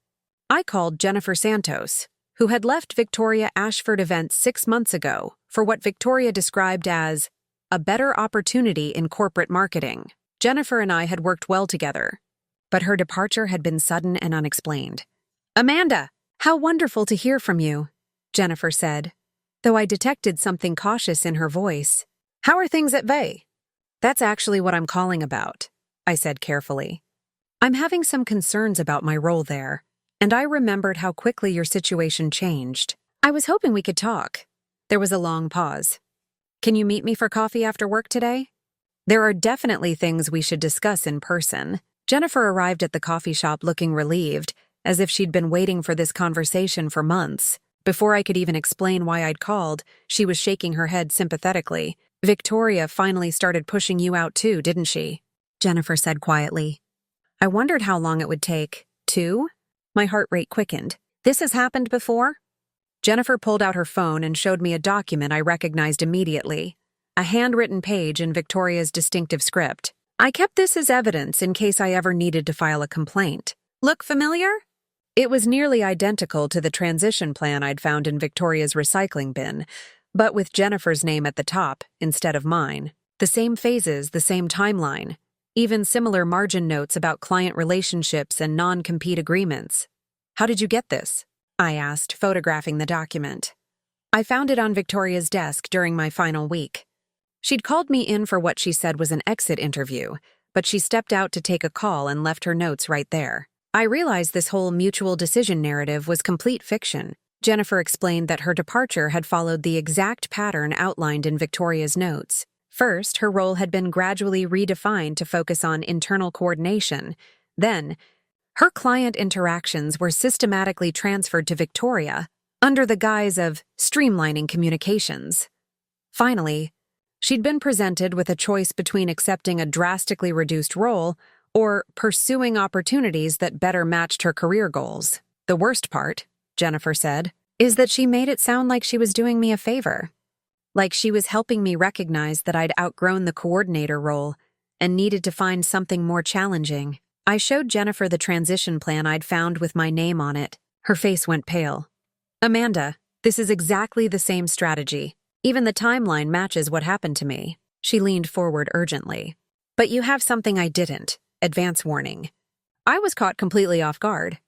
I called Jennifer Santos, who had left Victoria Ashford Events 6 months ago for what Victoria described as a better opportunity in corporate marketing. Jennifer and I had worked well together, but her departure had been sudden and unexplained. "Amanda, how wonderful to hear from you," Jennifer said, though I detected something cautious in her voice. "How are things at Vay?" "That's actually what I'm calling about," I said carefully. "I'm having some concerns about my role there, and I remembered how quickly your situation changed. I was hoping we could talk." There was a long pause. "Can you meet me for coffee after work today?" "There are definitely things we should discuss in person." Jennifer arrived at the coffee shop looking relieved, as if she'd been waiting for this conversation for months. Before I could even explain why I'd called, she was shaking her head sympathetically. "Victoria finally started pushing you out too, didn't she?" Jennifer said quietly. I wondered how long it would take. 2? My heart rate quickened. "This has happened before?" Jennifer pulled out her phone and showed me a document I recognized immediately. A handwritten page in Victoria's distinctive script. "I kept this as evidence in case I ever needed to file a complaint. Look familiar?" It was nearly identical to the transition plan I'd found in Victoria's recycling bin, but with Jennifer's name at the top instead of mine. The same phases, the same timeline. Even similar margin notes about client relationships and non-compete agreements. "How did you get this?" I asked, photographing the document. "I found it on Victoria's desk during my final week. She'd called me in for what she said was an exit interview, but she stepped out to take a call and left her notes right there. I realized this whole mutual decision narrative was complete fiction." Jennifer explained that her departure had followed the exact pattern outlined in Victoria's notes. First, her role had been gradually redefined to focus on internal coordination. Then, her client interactions were systematically transferred to Victoria under the guise of streamlining communications. Finally, she'd been presented with a choice between accepting a drastically reduced role or pursuing opportunities that better matched her career goals. "The worst part," Jennifer said, "is that she made it sound like she was doing me a favor. Like she was helping me recognize that I'd outgrown the coordinator role and needed to find something more challenging." I showed Jennifer the transition plan I'd found with my name on it. Her face went pale. "Amanda, this is exactly the same strategy. Even the timeline matches what happened to me." She leaned forward urgently. "But you have something I didn't. Advance warning." I was caught completely off guard.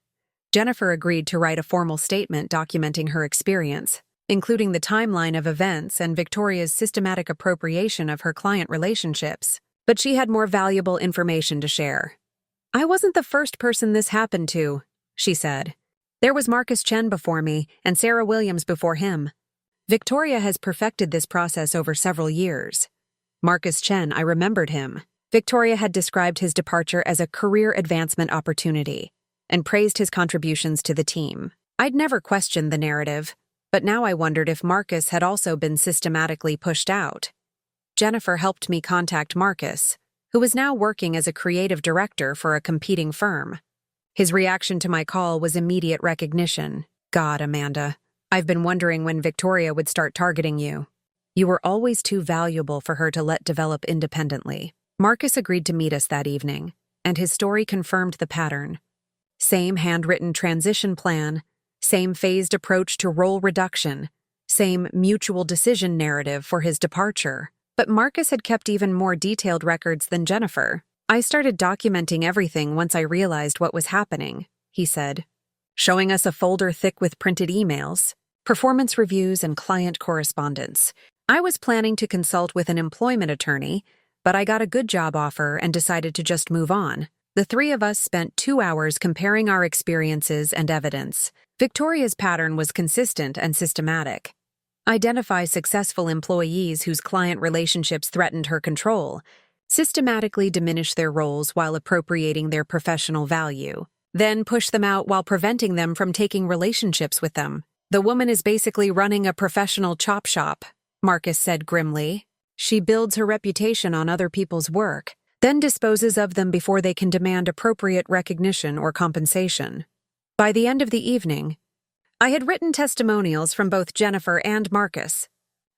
Jennifer agreed to write a formal statement documenting her experience, including the timeline of events and Victoria's systematic appropriation of her client relationships. But she had more valuable information to share. "I wasn't the first person this happened to," she said. "There was Marcus Chen before me and Sarah Williams before him. Victoria has perfected this process over several years." Marcus Chen, I remembered him. Victoria had described his departure as a career advancement opportunity and praised his contributions to the team. I'd never questioned the narrative, but now I wondered if Marcus had also been systematically pushed out. Jennifer helped me contact Marcus, who was now working as a creative director for a competing firm. His reaction to my call was immediate recognition. "God, Amanda, I've been wondering when Victoria would start targeting you. You were always too valuable for her to let develop independently." Marcus agreed to meet us that evening, and his story confirmed the pattern. Same handwritten transition plan, same phased approach to role reduction, same mutual decision narrative for his departure. But Marcus had kept even more detailed records than Jennifer. "I started documenting everything once I realized what was happening," he said, showing us a folder thick with printed emails, performance reviews, and client correspondence. "I was planning to consult with an employment attorney, but I got a good job offer and decided to just move on. The three of us spent 2 hours comparing our experiences and evidence. Victoria's pattern was consistent and systematic. Identify successful employees whose client relationships threatened her control, systematically diminish their roles while appropriating their professional value, then push them out while preventing them from taking relationships with them. The woman is basically running a professional chop shop, Marcus said grimly. She builds her reputation on other people's work, then disposes of them before they can demand appropriate recognition or compensation. By the end of the evening, I had written testimonials from both Jennifer and Marcus,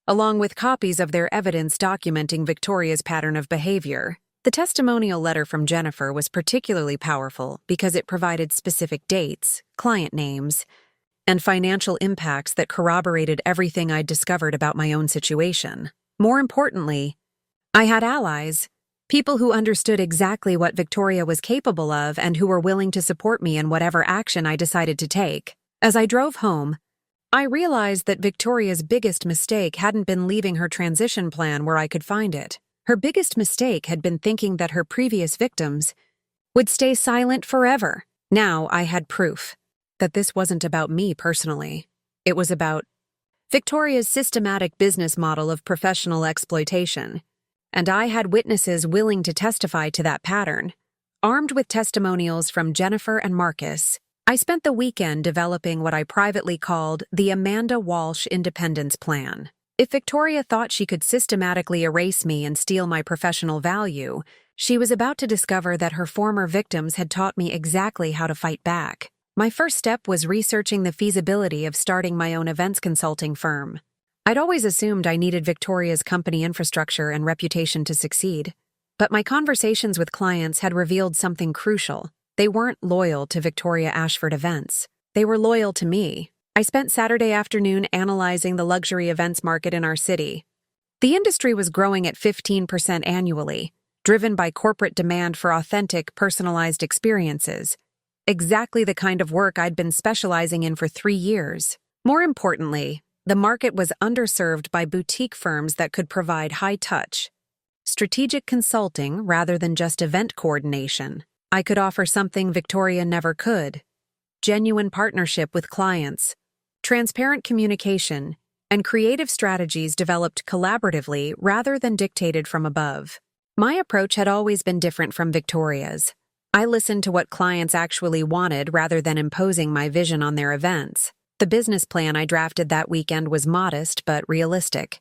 along with copies of their evidence documenting Victoria's pattern of behavior. The testimonial letter from Jennifer was particularly powerful because it provided specific dates, client names, and financial impacts that corroborated everything I'd discovered about my own situation. More importantly, I had allies, people who understood exactly what Victoria was capable of and who were willing to support me in whatever action I decided to take. As I drove home, I realized that Victoria's biggest mistake hadn't been leaving her transition plan where I could find it. Her biggest mistake had been thinking that her previous victims would stay silent forever. Now I had proof that this wasn't about me personally. It was about Victoria's systematic business model of professional exploitation, and I had witnesses willing to testify to that pattern. Armed with testimonials from Jennifer and Marcus, I spent the weekend developing what I privately called the Amanda Walsh Independence Plan. If Victoria thought she could systematically erase me and steal my professional value, she was about to discover that her former victims had taught me exactly how to fight back. My first step was researching the feasibility of starting my own events consulting firm. I'd always assumed I needed Victoria's company infrastructure and reputation to succeed, but my conversations with clients had revealed something crucial. They weren't loyal to Victoria Ashford events. They were loyal to me. I spent Saturday afternoon analyzing the luxury events market in our city. The industry was growing at 15% annually, driven by corporate demand for authentic, personalized experiences. Exactly the kind of work I'd been specializing in for 3 years. More importantly, the market was underserved by boutique firms that could provide high-touch, strategic consulting rather than just event coordination. I could offer something Victoria never could: genuine partnership with clients, transparent communication, and creative strategies developed collaboratively rather than dictated from above. My approach had always been different from Victoria's. I listened to what clients actually wanted rather than imposing my vision on their events. The business plan I drafted that weekend was modest but realistic.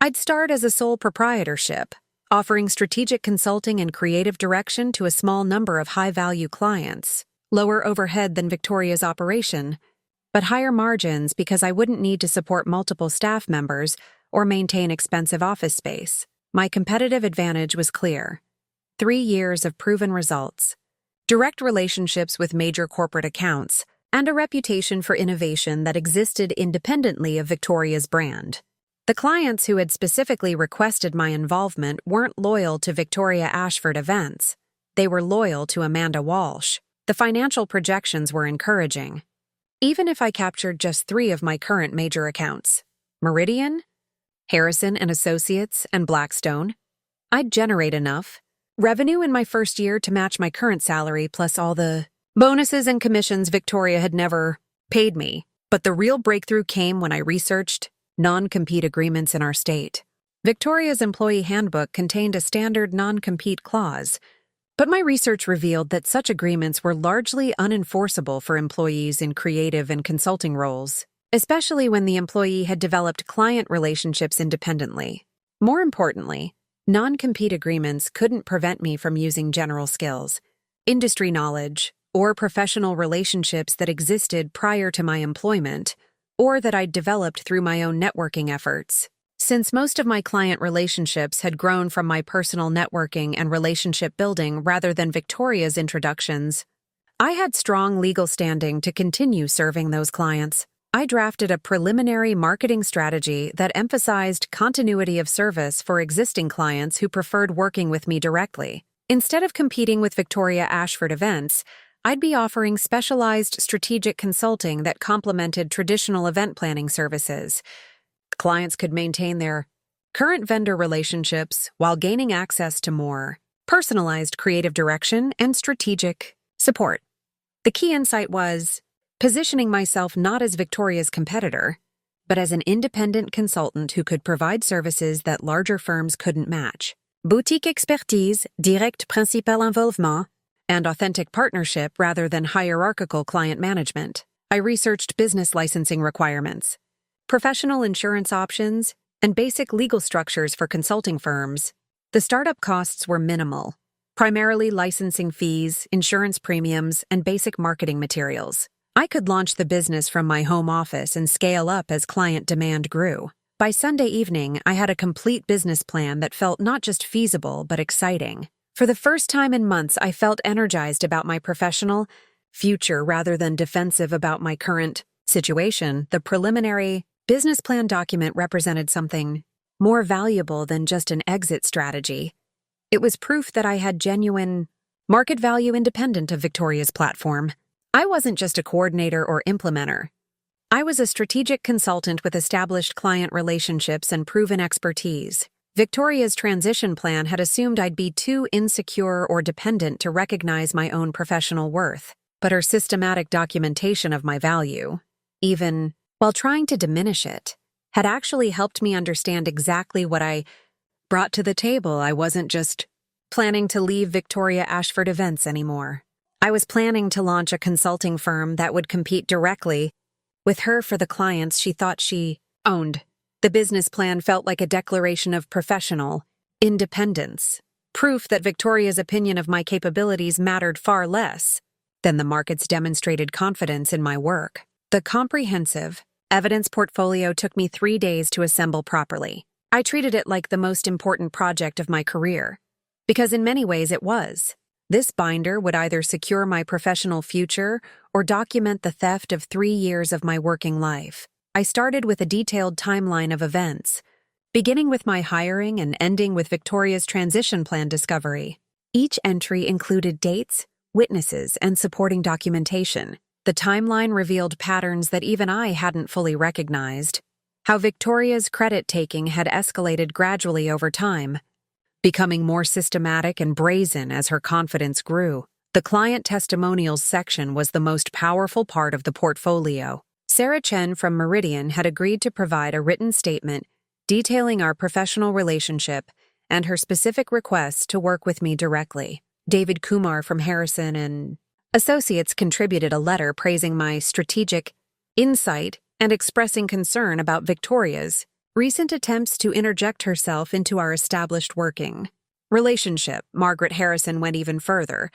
I'd start as a sole proprietorship, offering strategic consulting and creative direction to a small number of high-value clients. Lower overhead than Victoria's operation, but higher margins because I wouldn't need to support multiple staff members or maintain expensive office space. My competitive advantage was clear: 3 years of proven results, direct relationships with major corporate accounts, and a reputation for innovation that existed independently of Victoria's brand. The clients who had specifically requested my involvement weren't loyal to Victoria Ashford events. They were loyal to Amanda Walsh. The financial projections were encouraging. Even if I captured just 3 of my current major accounts, Meridian, Harrison and Associates, and Blackstone, I'd generate enough revenue in my first year to match my current salary plus all the bonuses and commissions Victoria had never paid me. But the real breakthrough came when I researched non-compete agreements in our state. Victoria's employee handbook contained a standard non-compete clause, but my research revealed that such agreements were largely unenforceable for employees in creative and consulting roles, especially when the employee had developed client relationships independently. More importantly, non-compete agreements couldn't prevent me from using general skills, industry knowledge, or professional relationships that existed prior to my employment, or that I'd developed through my own networking efforts. Since most of my client relationships had grown from my personal networking and relationship building rather than Victoria's introductions, I had strong legal standing to continue serving those clients. I drafted a preliminary marketing strategy that emphasized continuity of service for existing clients who preferred working with me directly. Instead of competing with Victoria Ashford events, I'd be offering specialized strategic consulting that complemented traditional event planning services. Clients could maintain their current vendor relationships while gaining access to more personalized creative direction, and strategic support. The key insight was positioning myself not as Victoria's competitor, but as an independent consultant who could provide services that larger firms couldn't match. Boutique expertise, direct principal involvement, and authentic partnership rather than hierarchical client management. I researched business licensing requirements, professional insurance options, and basic legal structures for consulting firms. The startup costs were minimal, primarily licensing fees, insurance premiums, and basic marketing materials. I could launch the business from my home office and scale up as client demand grew. By Sunday evening, I had a complete business plan that felt not just feasible, but exciting. For the first time in months, I felt energized about my professional future rather than defensive about my current situation. The preliminary business plan document represented something more valuable than just an exit strategy. It was proof that I had genuine market value independent of Victoria's platform. I wasn't just a coordinator or implementer. I was a strategic consultant with established client relationships and proven expertise. Victoria's transition plan had assumed I'd be too insecure or dependent to recognize my own professional worth, but her systematic documentation of my value, even while trying to diminish it, had actually helped me understand exactly what I brought to the table. I wasn't just planning to leave Victoria Ashford Events anymore. I was planning to launch a consulting firm that would compete directly with her for the clients she thought she owned. The business plan felt like a declaration of professional independence, proof that Victoria's opinion of my capabilities mattered far less than the market's demonstrated confidence in my work. The comprehensive evidence portfolio took me 3 days to assemble properly. I treated it like the most important project of my career, because in many ways it was. This binder would either secure my professional future or document the theft of 3 years of my working life. I started with a detailed timeline of events, beginning with my hiring and ending with Victoria's transition plan discovery. Each entry included dates, witnesses, and supporting documentation. The timeline revealed patterns that even I hadn't fully recognized. How Victoria's credit-taking had escalated gradually over time, becoming more systematic and brazen as her confidence grew. The client testimonials section was the most powerful part of the portfolio. Sarah Chen from Meridian had agreed to provide a written statement detailing our professional relationship and her specific requests to work with me directly. David Kumar from Harrison and Associates contributed a letter praising my strategic insight and expressing concern about Victoria's recent attempts to interject herself into our established working relationship. Margaret Harrison went even further,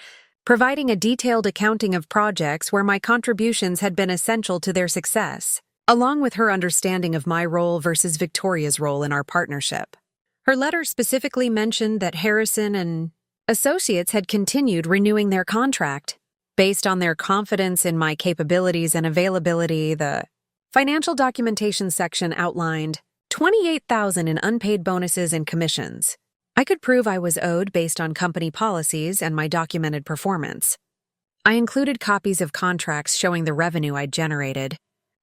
providing a detailed accounting of projects where my contributions had been essential to their success, along with her understanding of my role versus Victoria's role in our partnership. Her letter specifically mentioned that Harrison and Associates had continued renewing their contract based on their confidence in my capabilities and availability. The financial documentation section outlined $28,000 in unpaid bonuses and commissions. I could prove I was owed based on company policies and my documented performance. I included copies of contracts showing the revenue I'd generated,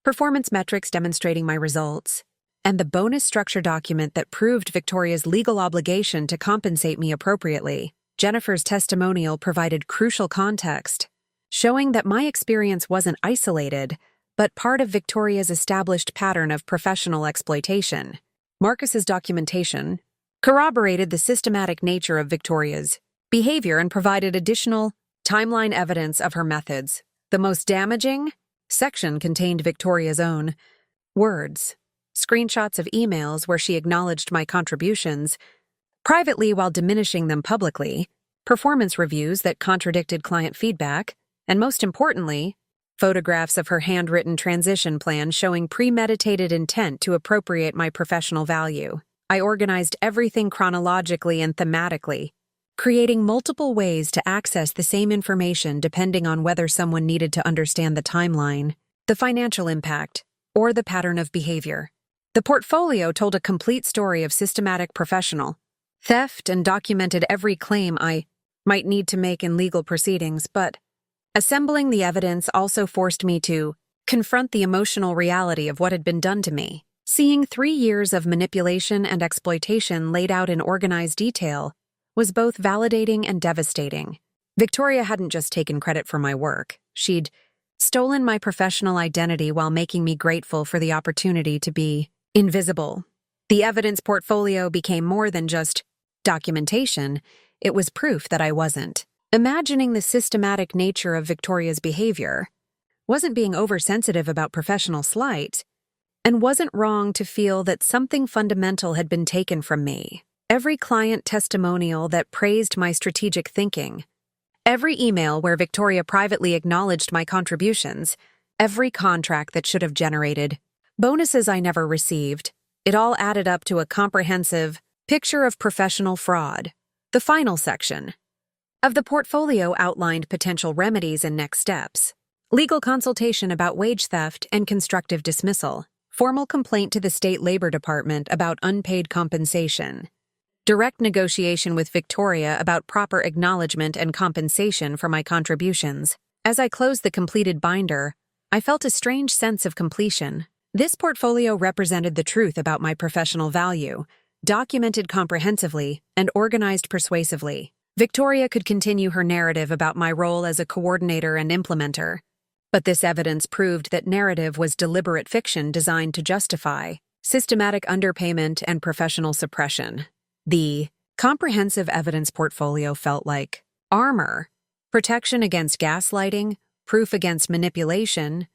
performance metrics demonstrating my results, and the bonus structure document that proved Victoria's legal obligation to compensate me appropriately. Jennifer's testimonial provided crucial context, showing that my experience wasn't isolated, but part of Victoria's established pattern of professional exploitation. Marcus's documentation corroborated the systematic nature of Victoria's behavior and provided additional timeline evidence of her methods. The most damaging section contained Victoria's own words, screenshots of emails where she acknowledged my contributions privately while diminishing them publicly, performance reviews that contradicted client feedback, and most importantly, photographs of her handwritten transition plan showing premeditated intent to appropriate my professional value. I organized everything chronologically and thematically, creating multiple ways to access the same information depending on whether someone needed to understand the timeline, the financial impact, or the pattern of behavior. The portfolio told a complete story of systematic professional theft and documented every claim I might need to make in legal proceedings, but assembling the evidence also forced me to confront the emotional reality of what had been done to me. Seeing 3 years of manipulation and exploitation laid out in organized detail was both validating and devastating. Victoria hadn't just taken credit for my work. She'd stolen my professional identity while making me grateful for the opportunity to be invisible. The evidence portfolio became more than just documentation. It was proof that I wasn't. Imagining the systematic nature of Victoria's behavior, wasn't being oversensitive about professional slight, and wasn't wrong to feel that something fundamental had been taken from me. Every client testimonial that praised my strategic thinking, every email where Victoria privately acknowledged my contributions, every contract that should have generated bonuses I never received, it all added up to a comprehensive picture of professional fraud. The final section of the portfolio outlined potential remedies and next steps: legal consultation about wage theft and constructive dismissal, formal complaint to the State Labor Department about unpaid compensation, direct negotiation with Victoria about proper acknowledgement and compensation for my contributions. As I closed the completed binder, I felt a strange sense of completion. This portfolio represented the truth about my professional value, documented comprehensively and organized persuasively. Victoria could continue her narrative about my role as a coordinator and implementer, but this evidence proved that narrative was deliberate fiction designed to justify systematic underpayment and professional suppression. The comprehensive evidence portfolio felt like armor, protection against gaslighting, proof against manipulation,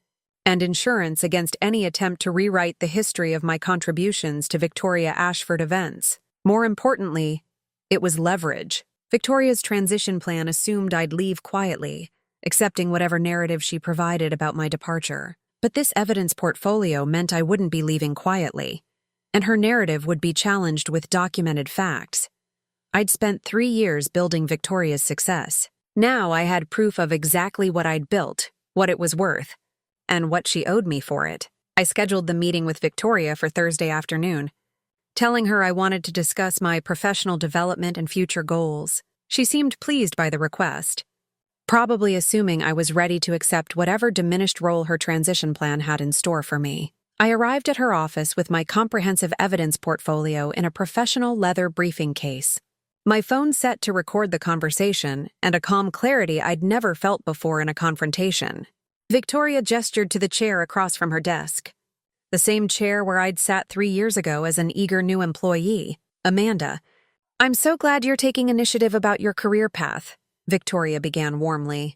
and insurance against any attempt to rewrite the history of my contributions to Victoria Ashford events. More importantly, it was leverage. Victoria's transition plan assumed I'd leave quietly, accepting whatever narrative she provided about my departure. But this evidence portfolio meant I wouldn't be leaving quietly, and her narrative would be challenged with documented facts. I'd spent 3 years building Victoria's success. Now I had proof of exactly what I'd built, what it was worth, and what she owed me for it. I scheduled the meeting with Victoria for Thursday afternoon, telling her I wanted to discuss my professional development and future goals. She seemed pleased by the request, probably assuming I was ready to accept whatever diminished role her transition plan had in store for me. I arrived at her office with my comprehensive evidence portfolio in a professional leather briefing case. My phone set to record the conversation, and a calm clarity I'd never felt before in a confrontation. Victoria gestured to the chair across from her desk, the same chair where I'd sat 3 years ago as an eager new employee. "Amanda, I'm so glad you're taking initiative about your career path," Victoria began warmly.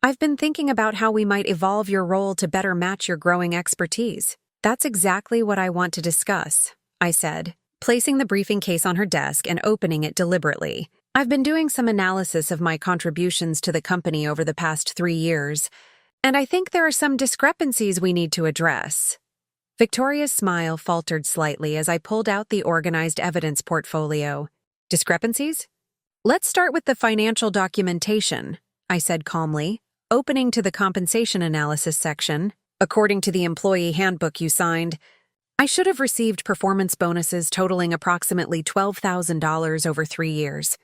"I've been thinking about how we might evolve your role to better match your growing expertise." "That's exactly what I want to discuss," I said, placing the briefing case on her desk and opening it deliberately. "I've been doing some analysis of my contributions to the company over the past 3 years, and I think there are some discrepancies we need to address." Victoria's smile faltered slightly as I pulled out the organized evidence portfolio. "Discrepancies? Let's start with the financial documentation," I said calmly, opening to the compensation analysis section. "According to the employee handbook you signed, I should have received performance bonuses totaling approximately $12,000 over 3 years,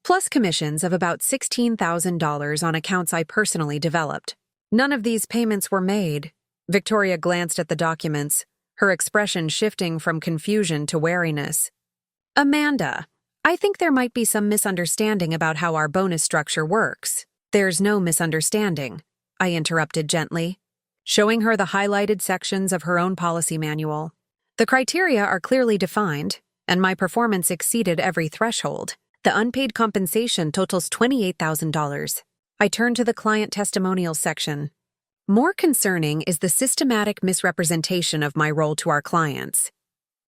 plus commissions of about $16,000 on accounts I personally developed. None of these payments were made." Victoria glanced at the documents, her expression shifting from confusion to wariness. "Amanda, I think there might be some misunderstanding about how our bonus structure works." "There's no misunderstanding," I interrupted gently, showing her the highlighted sections of her own policy manual. "The criteria are clearly defined, and my performance exceeded every threshold. The unpaid compensation totals $28,000. I turned to the client testimonial section. "More concerning is the systematic misrepresentation of my role to our clients.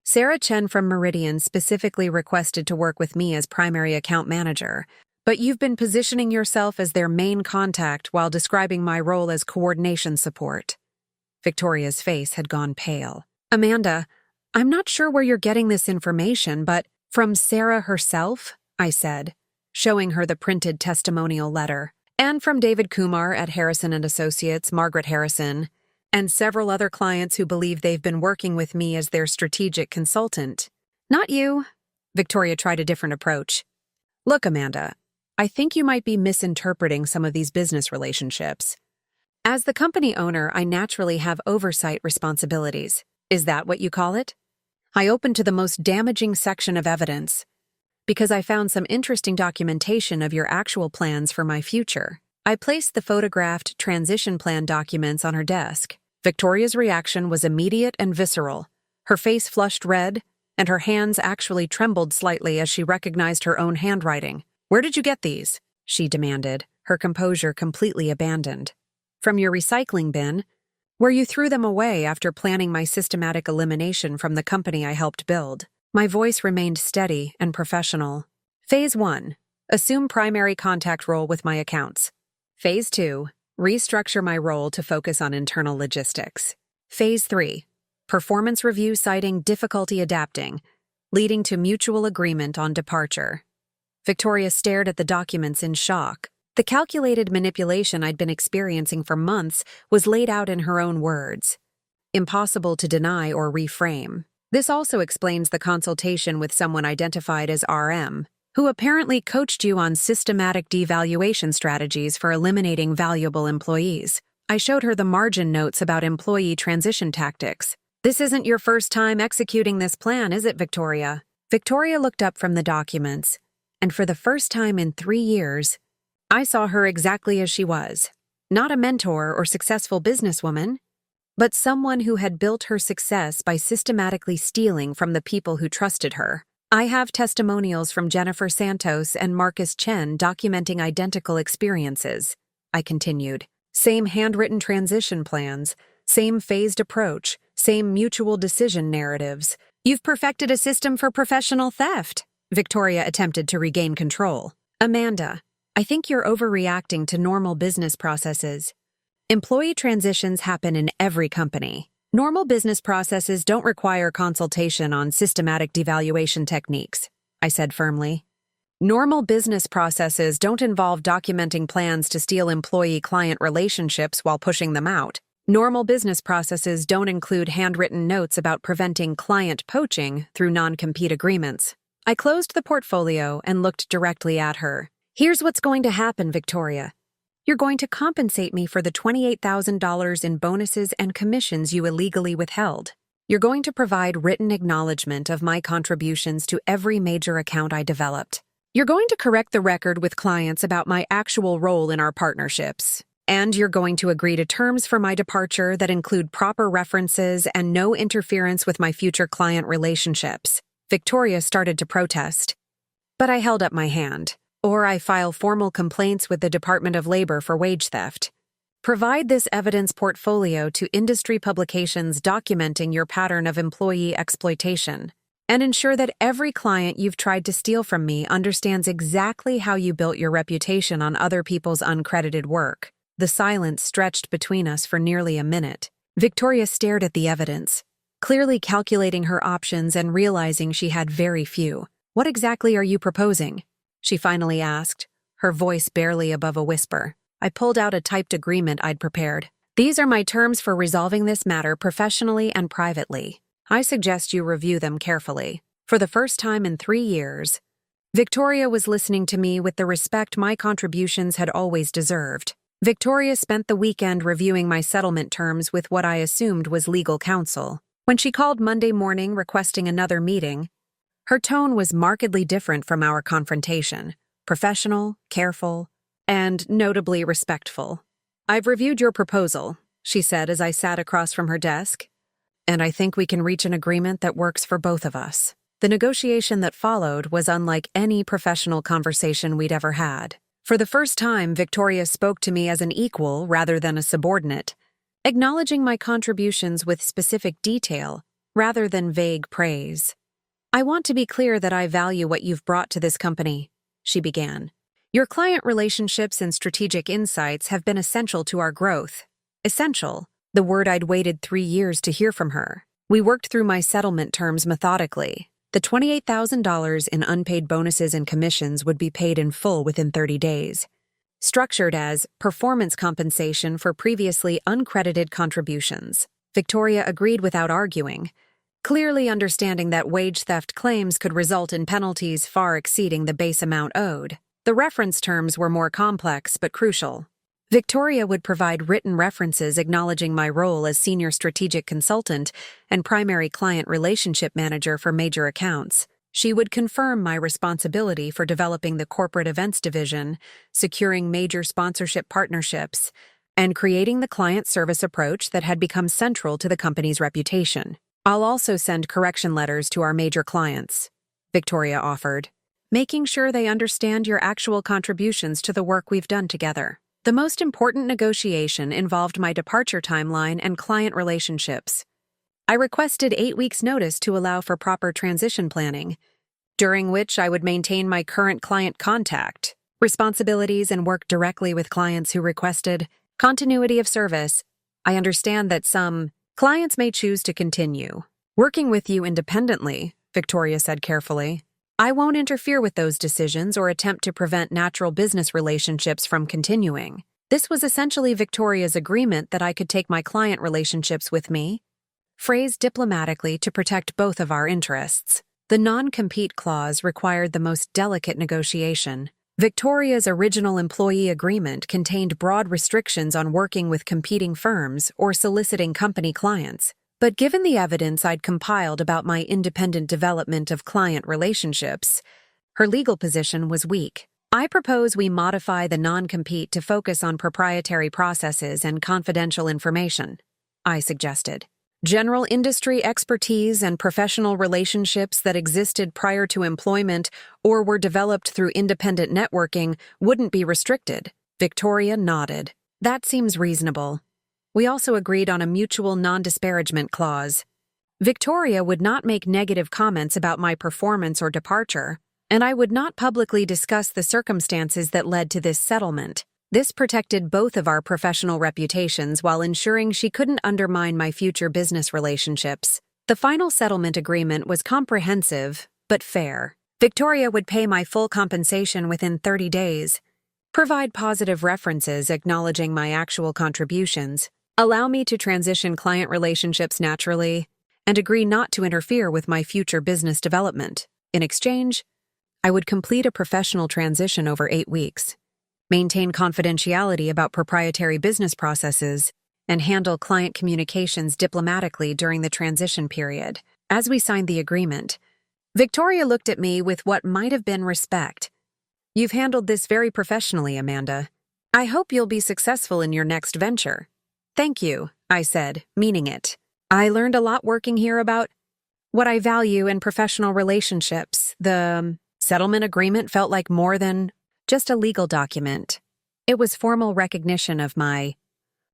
Sarah Chen from Meridian specifically requested to work with me as primary account manager, but you've been positioning yourself as their main contact while describing my role as coordination support." Victoria's face had gone pale. "Amanda, I'm not sure where you're getting this information, but from Sarah herself," I said, showing her the printed testimonial letter, "and from David Kumar at Harrison & Associates, Margaret Harrison, and several other clients who believe they've been working with me as their strategic consultant." "Not you." Victoria tried a different approach. "Look, Amanda, I think you might be misinterpreting some of these business relationships. As the company owner, I naturally have oversight responsibilities. Is that what you call it?" I opened to the most damaging section of evidence. because I found some interesting documentation of your actual plans for my future. I placed the photographed transition plan documents on her desk. Victoria's reaction was immediate and visceral. Her face flushed red, and her hands actually trembled slightly as she recognized her own handwriting. "Where did you get these?" she demanded, her composure completely abandoned. "From your recycling bin, where you threw them away after planning my systematic elimination from the company I helped build." My voice remained steady and professional. Phase 1. Assume primary contact role with my accounts. Phase 2. Restructure my role to focus on internal logistics. Phase 3. Performance review citing difficulty adapting, leading to mutual agreement on departure. Victoria stared at the documents in shock. The calculated manipulation I'd been experiencing for months was laid out in her own words. Impossible to deny or reframe. This also explains the consultation with someone identified as RM, who apparently coached you on systematic devaluation strategies for eliminating valuable employees. I showed her the margin notes about employee transition tactics. "This isn't your first time executing this plan, is it, Victoria?" Victoria looked up from the documents, and for the first time in 3 years, I saw her exactly as she was. Not a mentor or successful businesswoman, but someone who had built her success by systematically stealing from the people who trusted her. I have testimonials from Jennifer Santos and Marcus Chen documenting identical experiences, I continued. Same handwritten transition plans, same phased approach, same mutual decision narratives. "You've perfected a system for professional theft." Victoria attempted to regain control. "Amanda, I think you're overreacting to normal business processes. Employee transitions happen in every company. Normal business processes don't require consultation on systematic devaluation techniques," I said firmly. "Normal business processes don't involve documenting plans to steal employee-client relationships while pushing them out. Normal business processes don't include handwritten notes about preventing client poaching through non-compete agreements." I closed the portfolio and looked directly at her. "Here's what's going to happen, Victoria. You're going to compensate me for the $28,000 in bonuses and commissions you illegally withheld. You're going to provide written acknowledgement of my contributions to every major account I developed. You're going to correct the record with clients about my actual role in our partnerships. And you're going to agree to terms for my departure that include proper references and no interference with my future client relationships." Victoria started to protest, but I held up my hand. "Or I file formal complaints with the Department of Labor for wage theft. Provide this evidence portfolio to industry publications documenting your pattern of employee exploitation, and ensure that every client you've tried to steal from me understands exactly how you built your reputation on other people's uncredited work." The silence stretched between us for nearly a minute. Victoria stared at the evidence, clearly calculating her options and realizing she had very few. "What exactly are you proposing?" she finally asked, her voice barely above a whisper. I pulled out a typed agreement I'd prepared. "These are my terms for resolving this matter professionally and privately. I suggest you review them carefully." For the first time in 3 years, Victoria was listening to me with the respect my contributions had always deserved. Victoria spent the weekend reviewing my settlement terms with what I assumed was legal counsel. When she called Monday morning requesting another meeting, her tone was markedly different from our confrontation, professional, careful, and notably respectful. "I've reviewed your proposal," she said as I sat across from her desk, "and I think we can reach an agreement that works for both of us." The negotiation that followed was unlike any professional conversation we'd ever had. For the first time, Victoria spoke to me as an equal rather than a subordinate, acknowledging my contributions with specific detail rather than vague praise. "I want to be clear that I value what you've brought to this company," she began. "Your client relationships and strategic insights have been essential to our growth." Essential, the word I'd waited 3 years to hear from her. We worked through my settlement terms methodically. The $28,000 in unpaid bonuses and commissions would be paid in full within 30 days, structured as performance compensation for previously uncredited contributions. Victoria agreed without arguing, clearly understanding that wage theft claims could result in penalties far exceeding the base amount owed. The reference terms were more complex but crucial. Victoria would provide written references acknowledging my role as senior strategic consultant and primary client relationship manager for major accounts. She would confirm my responsibility for developing the corporate events division, securing major sponsorship partnerships, and creating the client service approach that had become central to the company's reputation. I'll also send correction letters to our major clients, Victoria offered, making sure they understand your actual contributions to the work we've done together. The most important negotiation involved my departure timeline and client relationships. I requested 8 weeks' notice to allow for proper transition planning, during which I would maintain my current client contact, responsibilities, and work directly with clients who requested continuity of service. I understand that some clients may choose to continue working with you independently, Victoria said carefully. I won't interfere with those decisions or attempt to prevent natural business relationships from continuing. This was essentially Victoria's agreement that I could take my client relationships with me, phrased diplomatically to protect both of our interests. The non-compete clause required the most delicate negotiation. Victoria's original employee agreement contained broad restrictions on working with competing firms or soliciting company clients. But given the evidence I'd compiled about my independent development of client relationships, her legal position was weak. I propose we modify the non-compete to focus on proprietary processes and confidential information, I suggested. General industry expertise and professional relationships that existed prior to employment or were developed through independent networking wouldn't be restricted. Victoria nodded. That seems reasonable. We also agreed on a mutual non-disparagement clause. Victoria would not make negative comments about my performance or departure, and I would not publicly discuss the circumstances that led to this settlement. This protected both of our professional reputations while ensuring she couldn't undermine my future business relationships. The final settlement agreement was comprehensive, but fair. Victoria would pay my full compensation within 30 days, provide positive references acknowledging my actual contributions, allow me to transition client relationships naturally, and agree not to interfere with my future business development. In exchange, I would complete a professional transition over 8 weeks, maintain confidentiality about proprietary business processes, and handle client communications diplomatically during the transition period. As we signed the agreement, Victoria looked at me with what might have been respect. You've handled this very professionally, Amanda. I hope you'll be successful in your next venture. Thank you, I said, meaning it. I learned a lot working here about what I value in professional relationships. The settlement agreement felt like more than just a legal document. It was formal recognition of my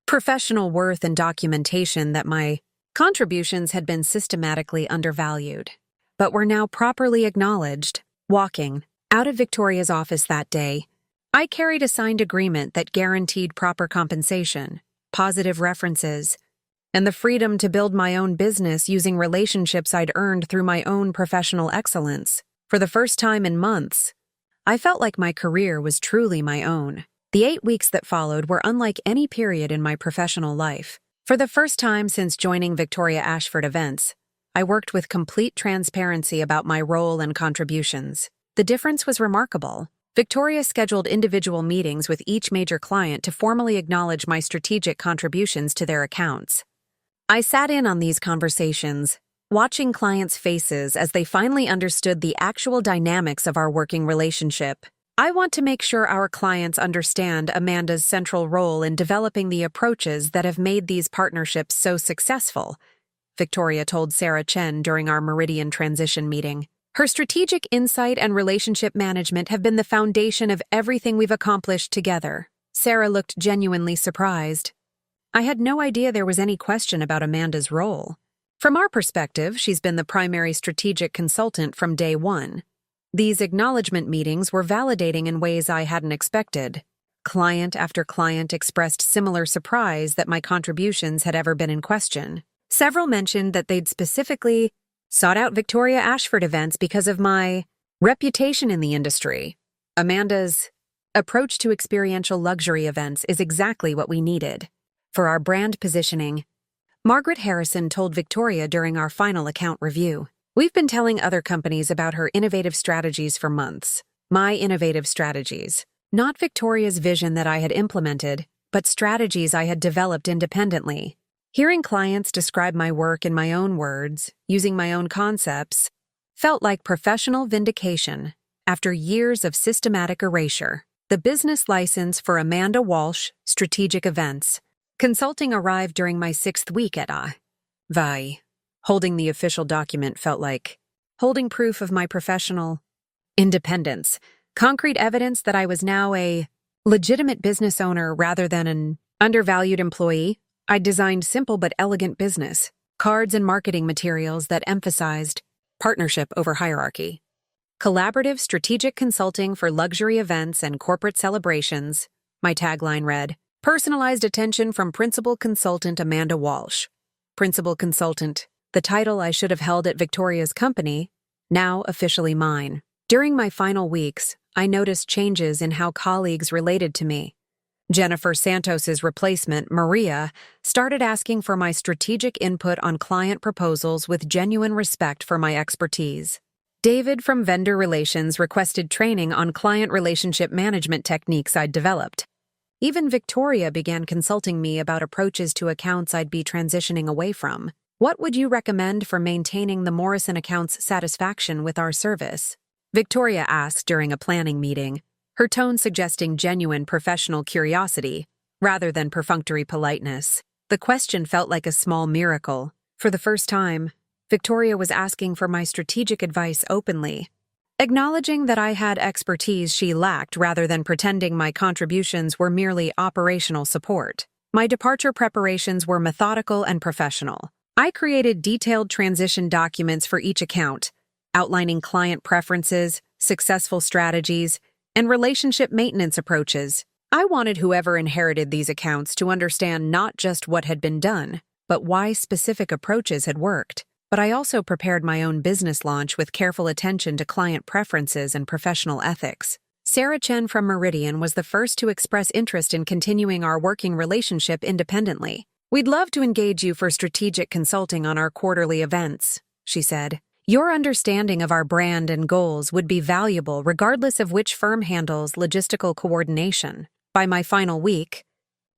professional worth and documentation that my contributions had been systematically undervalued, but were now properly acknowledged. Walking out of Victoria's office that day, I carried a signed agreement that guaranteed proper compensation, positive references, and the freedom to build my own business using relationships I'd earned through my own professional excellence. For the first time in months, I felt like my career was truly my own. The 8 weeks that followed were unlike any period in my professional life. For the first time since joining Victoria Ashford Events, I worked with complete transparency about my role and contributions. The difference was remarkable. Victoria scheduled individual meetings with each major client to formally acknowledge my strategic contributions to their accounts. I sat in on these conversations, watching clients' faces as they finally understood the actual dynamics of our working relationship. I want to make sure our clients understand Amanda's central role in developing the approaches that have made these partnerships so successful, Victoria told Sarah Chen during our Meridian transition meeting. Her strategic insight and relationship management have been the foundation of everything we've accomplished together. Sarah looked genuinely surprised. I had no idea there was any question about Amanda's role. From our perspective, she's been the primary strategic consultant from day one. These acknowledgement meetings were validating in ways I hadn't expected. Client after client expressed similar surprise that my contributions had ever been in question. Several mentioned that they'd specifically sought out Victoria Ashford Events because of my reputation in the industry. Amanda's approach to experiential luxury events is exactly what we needed. For our brand positioning, Margaret Harrison told Victoria during our final account review, "We've been telling other companies about her innovative strategies for months. My innovative strategies. Not Victoria's vision that I had implemented, but strategies I had developed independently. Hearing clients describe my work in my own words, using my own concepts, felt like professional vindication after years of systematic erasure. The business license for Amanda Walsh, Strategic Events. Consulting arrived during my 6th week at VI. Holding the official document felt like holding proof of my professional independence, concrete evidence that I was now a legitimate business owner rather than an undervalued employee. I designed simple but elegant business cards and marketing materials that emphasized partnership over hierarchy. Collaborative strategic consulting for luxury events and corporate celebrations. My tagline read, personalized attention from Principal Consultant Amanda Walsh. Principal Consultant, the title I should have held at Victoria's company, now officially mine. During my final weeks, I noticed changes in how colleagues related to me. Jennifer Santos's replacement, Maria, started asking for my strategic input on client proposals with genuine respect for my expertise. David from Vendor Relations requested training on client relationship management techniques I'd developed. Even Victoria began consulting me about approaches to accounts I'd be transitioning away from. What would you recommend for maintaining the Morrison account's satisfaction with our service? Victoria asked during a planning meeting, her tone suggesting genuine professional curiosity rather than perfunctory politeness. The question felt like a small miracle. For the first time, Victoria was asking for my strategic advice openly, acknowledging that I had expertise she lacked rather than pretending my contributions were merely operational support. My departure preparations were methodical and professional. I created detailed transition documents for each account, outlining client preferences, successful strategies, and relationship maintenance approaches. I wanted whoever inherited these accounts to understand not just what had been done, but why specific approaches had worked. But I also prepared my own business launch with careful attention to client preferences and professional ethics. Sarah Chen from Meridian was the first to express interest in continuing our working relationship independently. We'd love to engage you for strategic consulting on our quarterly events, she said. Your understanding of our brand and goals would be valuable regardless of which firm handles logistical coordination. By my final week,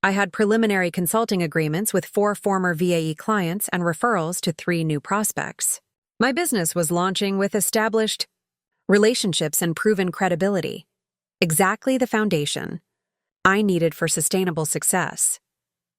I had preliminary consulting agreements with 4 former VAE clients and referrals to 3 new prospects. My business was launching with established relationships and proven credibility, exactly the foundation I needed for sustainable success.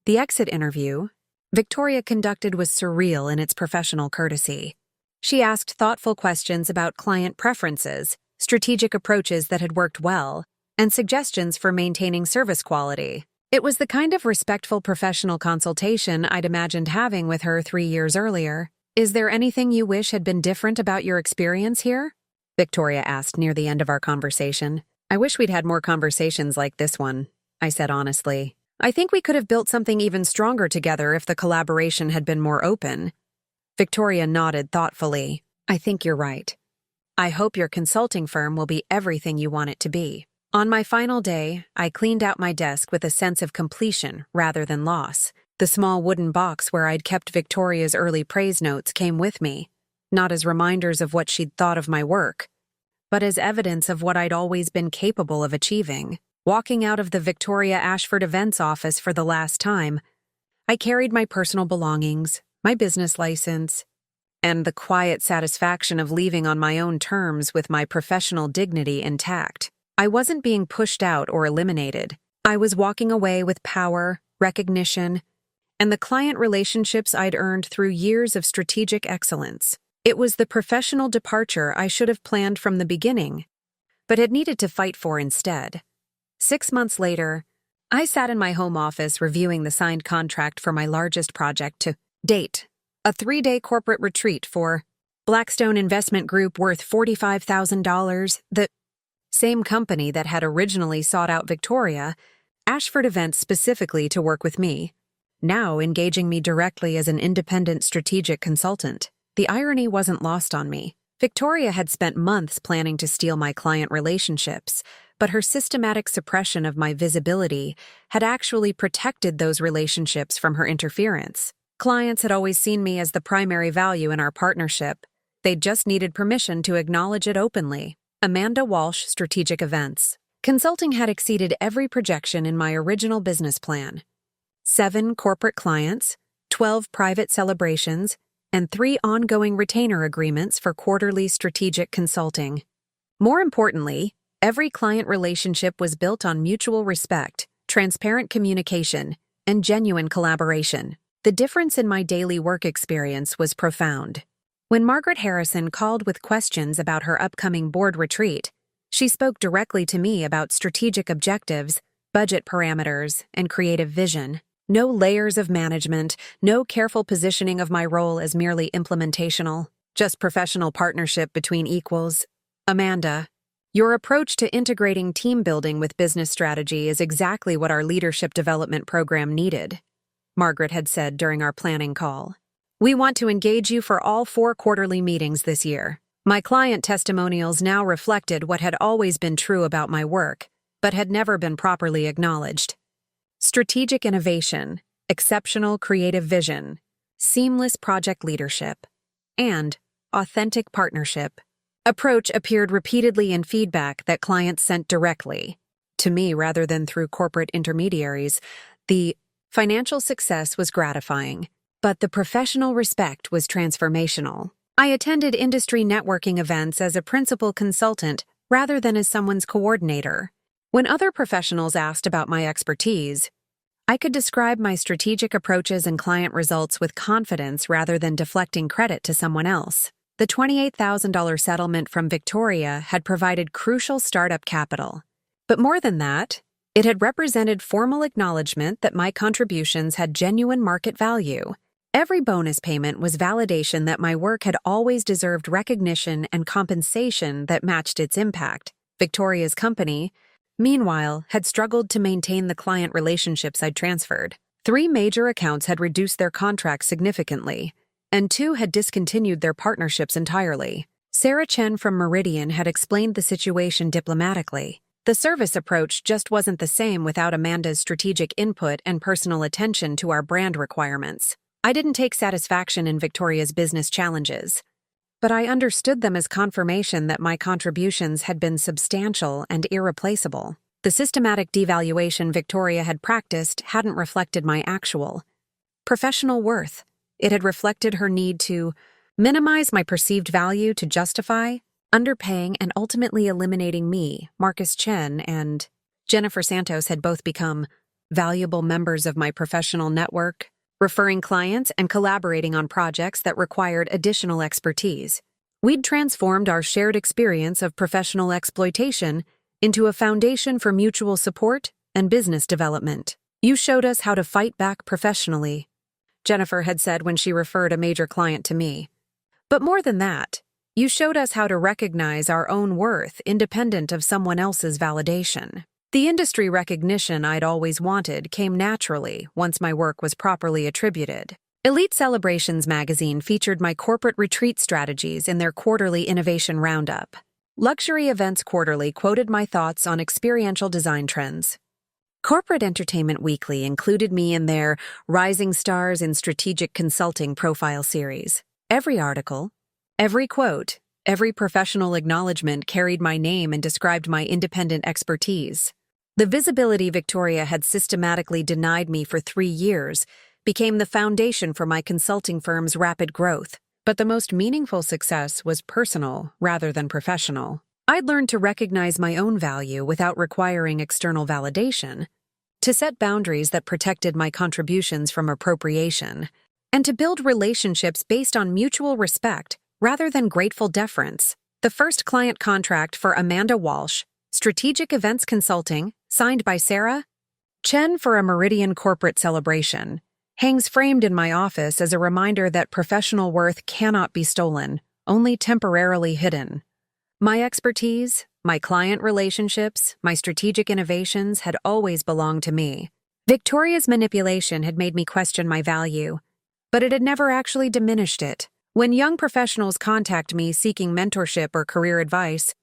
The exit interview Victoria conducted was surreal in its professional courtesy. She asked thoughtful questions about client preferences, strategic approaches that had worked well, and suggestions for maintaining service quality. It was the kind of respectful professional consultation I'd imagined having with her 3 years earlier. Is there anything you wish had been different about your experience here? Victoria asked near the end of our conversation. I wish we'd had more conversations like this one, I said honestly. I think we could have built something even stronger together if the collaboration had been more open. Victoria nodded thoughtfully. I think you're right. I hope your consulting firm will be everything you want it to be. On my final day, I cleaned out my desk with a sense of completion rather than loss. The small wooden box where I'd kept Victoria's early praise notes came with me, not as reminders of what she'd thought of my work, but as evidence of what I'd always been capable of achieving. Walking out of the Victoria Ashford events office for the last time, I carried my personal belongings, my business license, and the quiet satisfaction of leaving on my own terms with my professional dignity intact. I wasn't being pushed out or eliminated. I was walking away with power, recognition, and the client relationships I'd earned through years of strategic excellence. It was the professional departure I should have planned from the beginning, but had needed to fight for instead. 6 months later, I sat in my home office reviewing the signed contract for my largest project to date, a 3-day corporate retreat for Blackstone Investment Group worth $45,000, the same company that had originally sought out Victoria Ashford Events specifically to work with me, now engaging me directly as an independent strategic consultant. The irony wasn't lost on me. Victoria had spent months planning to steal my client relationships, but her systematic suppression of my visibility had actually protected those relationships from her interference. Clients had always seen me as the primary value in our partnership. They'd just needed permission to acknowledge it openly. Amanda Walsh, Strategic Events. Consulting had exceeded every projection in my original business plan. 7 corporate clients, 12 private celebrations, and 3 ongoing retainer agreements for quarterly strategic consulting. More importantly, every client relationship was built on mutual respect, transparent communication, and genuine collaboration. The difference in my daily work experience was profound. When Margaret Harrison called with questions about her upcoming board retreat, she spoke directly to me about strategic objectives, budget parameters, and creative vision. No layers of management, no careful positioning of my role as merely implementational, just professional partnership between equals. Amanda, your approach to integrating team building with business strategy is exactly what our leadership development program needed, Margaret had said during our planning call. We want to engage you for all 4 quarterly meetings this year. My client testimonials now reflected what had always been true about my work, but had never been properly acknowledged. Strategic innovation, exceptional creative vision, seamless project leadership, and authentic partnership. Approach appeared repeatedly in feedback that clients sent directly to me rather than through corporate intermediaries. The financial success was gratifying, but the professional respect was transformational. I attended industry networking events as a principal consultant rather than as someone's coordinator. When other professionals asked about my expertise, I could describe my strategic approaches and client results with confidence rather than deflecting credit to someone else. The $28,000 settlement from Victoria had provided crucial startup capital. But more than that, it had represented formal acknowledgement that my contributions had genuine market value. Every bonus payment was validation that my work had always deserved recognition and compensation that matched its impact. Victoria's company, meanwhile, had struggled to maintain the client relationships I'd transferred. 3 major accounts had reduced their contracts significantly, and 2 had discontinued their partnerships entirely. Sarah Chen from Meridian had explained the situation diplomatically. The service approach just wasn't the same without Amanda's strategic input and personal attention to our brand requirements. I didn't take satisfaction in Victoria's business challenges, but I understood them as confirmation that my contributions had been substantial and irreplaceable. The systematic devaluation Victoria had practiced hadn't reflected my actual professional worth. It had reflected her need to minimize my perceived value to justify underpaying and ultimately eliminating me. Marcus Chen and Jennifer Santos had both become valuable members of my professional network, referring clients and collaborating on projects that required additional expertise. We'd transformed our shared experience of professional exploitation into a foundation for mutual support and business development. You showed us how to fight back professionally, Jennifer had said when she referred a major client to me. But more than that, you showed us how to recognize our own worth independent of someone else's validation. The industry recognition I'd always wanted came naturally once my work was properly attributed. Elite Celebrations magazine featured my corporate retreat strategies in their quarterly innovation roundup. Luxury Events Quarterly quoted my thoughts on experiential design trends. Corporate Entertainment Weekly included me in their Rising Stars in Strategic Consulting profile series. Every article, every quote, every professional acknowledgement carried my name and described my independent expertise. The visibility Victoria had systematically denied me for 3 years became the foundation for my consulting firm's rapid growth. But the most meaningful success was personal rather than professional. I'd learned to recognize my own value without requiring external validation, to set boundaries that protected my contributions from appropriation, and to build relationships based on mutual respect rather than grateful deference. The first client contract for Amanda Walsh, Strategic Events Consulting, signed by Sarah Chen for a Meridian corporate celebration, hangs framed in my office as a reminder that professional worth cannot be stolen, only temporarily hidden. My expertise, my client relationships, my strategic innovations had always belonged to me. Victoria's manipulation had made me question my value, but it had never actually diminished it. When young professionals contact me seeking mentorship or career advice,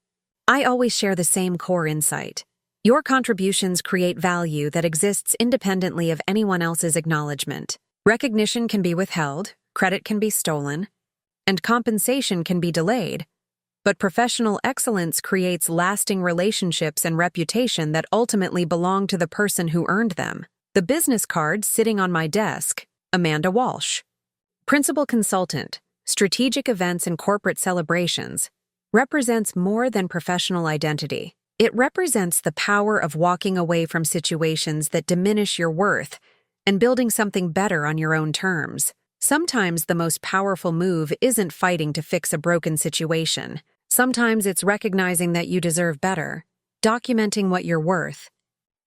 I always share the same core insight. Your contributions create value that exists independently of anyone else's acknowledgement. Recognition can be withheld, credit can be stolen, and compensation can be delayed. But professional excellence creates lasting relationships and reputation that ultimately belong to the person who earned them. The business card sitting on my desk, Amanda Walsh. Principal Consultant, Strategic Events and Corporate Celebrations, represents more than professional identity. It represents the power of walking away from situations that diminish your worth and building something better on your own terms. Sometimes the most powerful move isn't fighting to fix a broken situation. Sometimes it's recognizing that you deserve better, documenting what you're worth,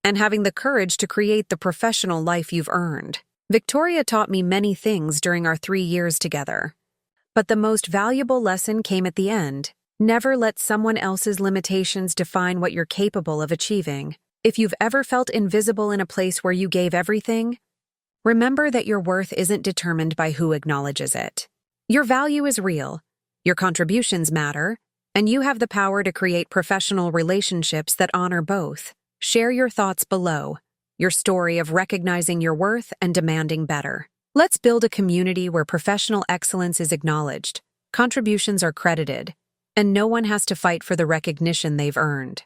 and having the courage to create the professional life you've earned. Victoria taught me many things during our 3 years together. But the most valuable lesson came at the end. Never let someone else's limitations define what you're capable of achieving. If you've ever felt invisible in a place where you gave everything, remember that your worth isn't determined by who acknowledges it. Your value is real, your contributions matter, and you have the power to create professional relationships that honor both. Share your thoughts below, your story of recognizing your worth and demanding better. Let's build a community where professional excellence is acknowledged, contributions are credited, and no one has to fight for the recognition they've earned.